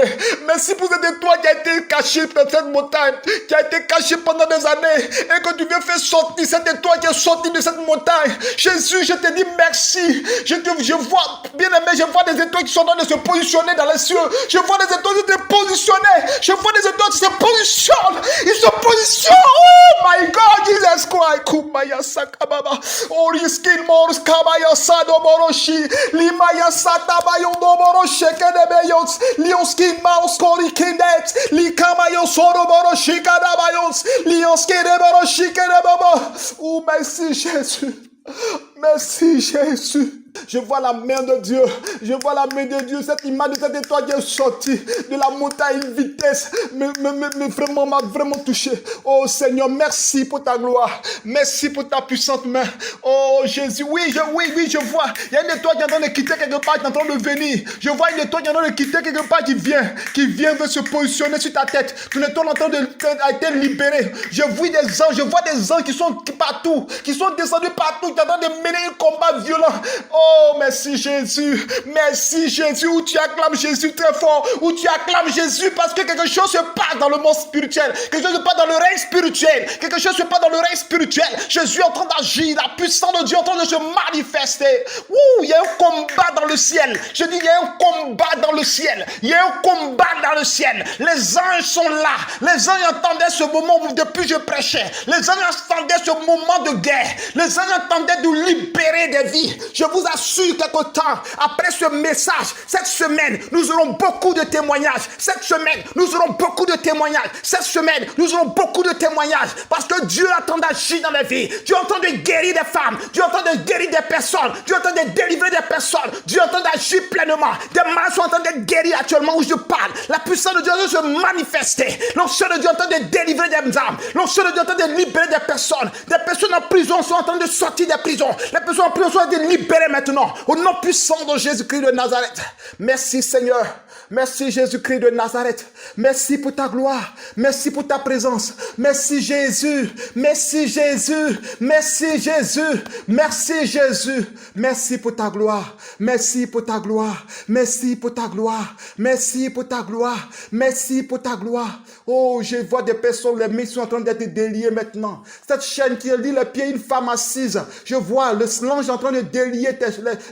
Merci pour cette étoile qui a été cachée dans cette montagne, qui a été cachée pendant des années et que tu viens faire sortir cette étoile qui est sortie de cette montagne. Jésus, je te dis merci. Je vois, bien aimé, je vois des étoiles qui sont en train de se positionner dans les cieux. Je vois des étoiles qui se positionnent. Je vois des étoiles qui se positionnent. Ils se positionnent. Oh my God, Jesus Christ. Kumaya Sakababa. Oriskin Mors Kabaya Sado Boroshi. Limaya Satabayo Doboroshi Kedebeyos. Lionskin Maus Korikindet. Likamayo Soro Boroshi Kadabayos. Lionskin Boroshi Kedebaba. Oh, merci Jésus. Merci Jésus. Je vois la main de Dieu. Je vois la main de Dieu. Cette image de cette étoile qui est sortie de la montagne vitesse m'a vraiment touché. Oh Seigneur, merci pour ta gloire. Merci pour ta puissante main. Oh Jésus, oui, je vois. Il y a une étoile qui est en train de quitter quelque part, qui est en train de venir. Je vois une étoile qui est en train de quitter quelque part, qui vient veut se positionner sur ta tête. Ton étoile a été libérée. Je vois des anges qui sont partout, qui sont descendus partout, qui sont en train de mener un combat violent. Oh, merci Jésus. Merci Jésus. Où tu acclames Jésus très fort. Où tu acclames Jésus parce que quelque chose se passe dans le monde spirituel. Quelque chose se passe dans le règne spirituel. Quelque chose se passe dans le règne spirituel. Jésus est en train d'agir. La puissance de Dieu est en train de se manifester. Ouh, il y a un combat dans le ciel. Je dis, il y a un combat dans le ciel. Il y a un combat dans le ciel. Les anges sont là. Les anges entendaient ce moment où depuis je prêchais. Les anges entendaient ce moment de guerre. Les anges entendaient de libérer des vies. Je vous assure, quelque temps après ce message, cette semaine, nous aurons beaucoup de témoignages. Cette semaine, nous aurons beaucoup de témoignages. Cette semaine, nous aurons beaucoup de témoignages. Parce que Dieu est en train d'agir dans les vies. Dieu est en train de guérir des femmes. Dieu est en train de guérir des personnes. Dieu est en train de délivrer des personnes. Dieu est en train d'agir pleinement. Des malades sont en train d'être guéris actuellement où je parle. La puissance de Dieu est en train de se manifester. L'onction de Dieu est en train de délivrer des âmes. L'onction de Dieu est en train de libérer des personnes. Des personnes en prison sont en train de sortir des prisons. Les personnes en prison sont en train de libérer maintenant. Au nom puissant de Jésus-Christ de Nazareth. Merci Seigneur. Merci Jésus-Christ de Nazareth. Merci pour ta gloire. Merci pour ta présence. Merci Jésus. Merci Jésus. Merci Jésus. Merci Jésus. Merci pour ta gloire. Merci pour ta gloire. Merci pour ta gloire. Merci pour ta gloire. Merci pour ta gloire. Oh, je vois des personnes, les mains sont en train d'être déliées maintenant. Cette chaîne qui lie les pieds, une femme assise. Je vois l'ange en train de délier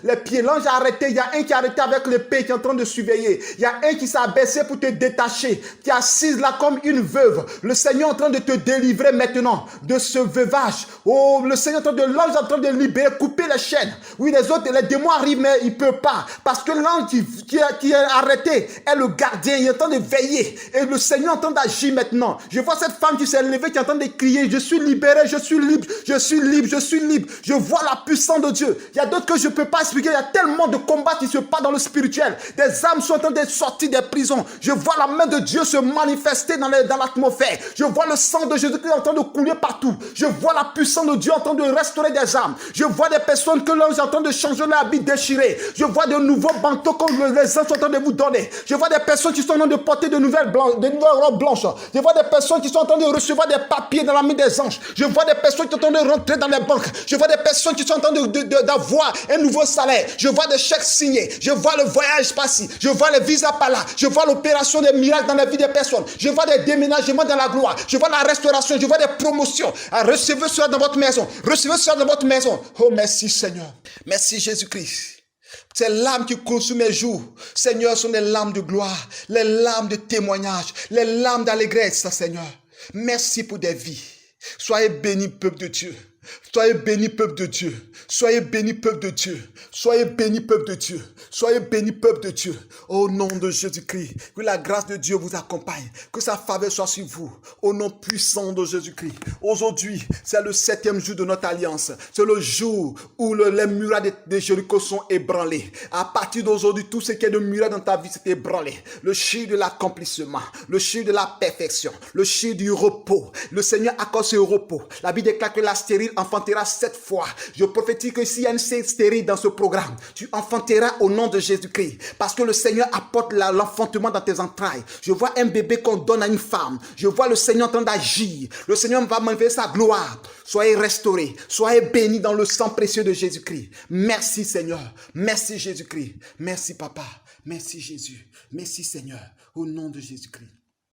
les pieds. L'ange a arrêté. Il y a un qui a arrêté avec l'épée qui est en train de surveiller. Il y a un qui s'est abaissé pour te détacher. Tu es assise là comme une veuve. Le Seigneur est en train de te délivrer maintenant de ce veuvage. Oh, le Seigneur est l'ange est en train de libérer, couper les chaînes. Oui, les démons arrivent, mais ils ne peuvent pas. Parce que l'ange qui est arrêté est le gardien. Il est en train de veiller. Et le Seigneur est en train d'agir maintenant. Je vois cette femme qui s'est levée, qui est en train de crier. Je suis libéré, je suis libre, je suis libre, je suis libre. Je vois la puissance de Dieu. Il y a d'autres que je ne peux pas expliquer. Il y a tellement de combats qui se passent dans le spirituel. Des âmes sont en train d'être sorties des prisons. Je vois la main de Dieu se manifester dans l'atmosphère. Je vois le sang de Jésus-Christ en train de couler partout. Je vois la puissance de Dieu en train de restaurer des âmes. Je vois des personnes que l'ange est en train de changer leur habit déchiré. Je vois de nouveaux manteaux que les anges sont en train de vous donner. Je vois des personnes qui sont en train de porter de nouvelles robes blanches. Je vois des personnes qui sont en train de recevoir des papiers dans la main des anges. Je vois des personnes qui sont en train de rentrer dans les banques. Je vois des personnes qui sont en train d'avoir un nouveau salaire. Je vois des chèques signés. Je vois le voyage par-ci. Je vois les visas par-là. Je vois l'opération des miracles dans la vie des personnes. Je vois des déménagements dans la gloire. Je vois la restauration. Je vois des promotions. Recevez cela dans votre maison. Recevez cela dans votre maison. Oh, merci Seigneur. Merci Jésus-Christ. Ces larmes qui coulent sous mes joues, Seigneur, sont des larmes de gloire, les larmes de témoignage, les larmes d'allégresse, Seigneur. Merci pour des vies. Soyez bénis, peuple de Dieu. Soyez bénis, peuple de Dieu. Soyez bénis, peuple de Dieu. Soyez bénis, peuple de Dieu. Soyez bénis, peuple de Dieu. Au nom de Jésus-Christ, que la grâce de Dieu vous accompagne. Que sa faveur soit sur vous. Au nom puissant de Jésus-Christ. Aujourd'hui, c'est le 7e jour de notre alliance. C'est le jour où les murailles de Jéricho sont ébranlées. À partir d'aujourd'hui, tout ce qui est de murailles dans ta vie s'est ébranlé. Le chiffre de l'accomplissement. Le chiffre de la perfection. Le chiffre du repos. Le Seigneur accorde ce repos. La Bible déclare que la stérile enfantera 7 fois. Je prophétise que s'il y a une stérile dans ce programme, tu enfanteras au nom de Jésus-Christ. Parce que le Seigneur apporte l'enfantement dans tes entrailles. Je vois un bébé qu'on donne à une femme. Je vois le Seigneur en train d'agir. Le Seigneur va manifester sa gloire. Soyez restaurés. Soyez bénis dans le sang précieux de Jésus-Christ. Merci Seigneur. Merci Jésus-Christ. Merci Papa. Merci Jésus. Merci Seigneur. Au nom de Jésus-Christ.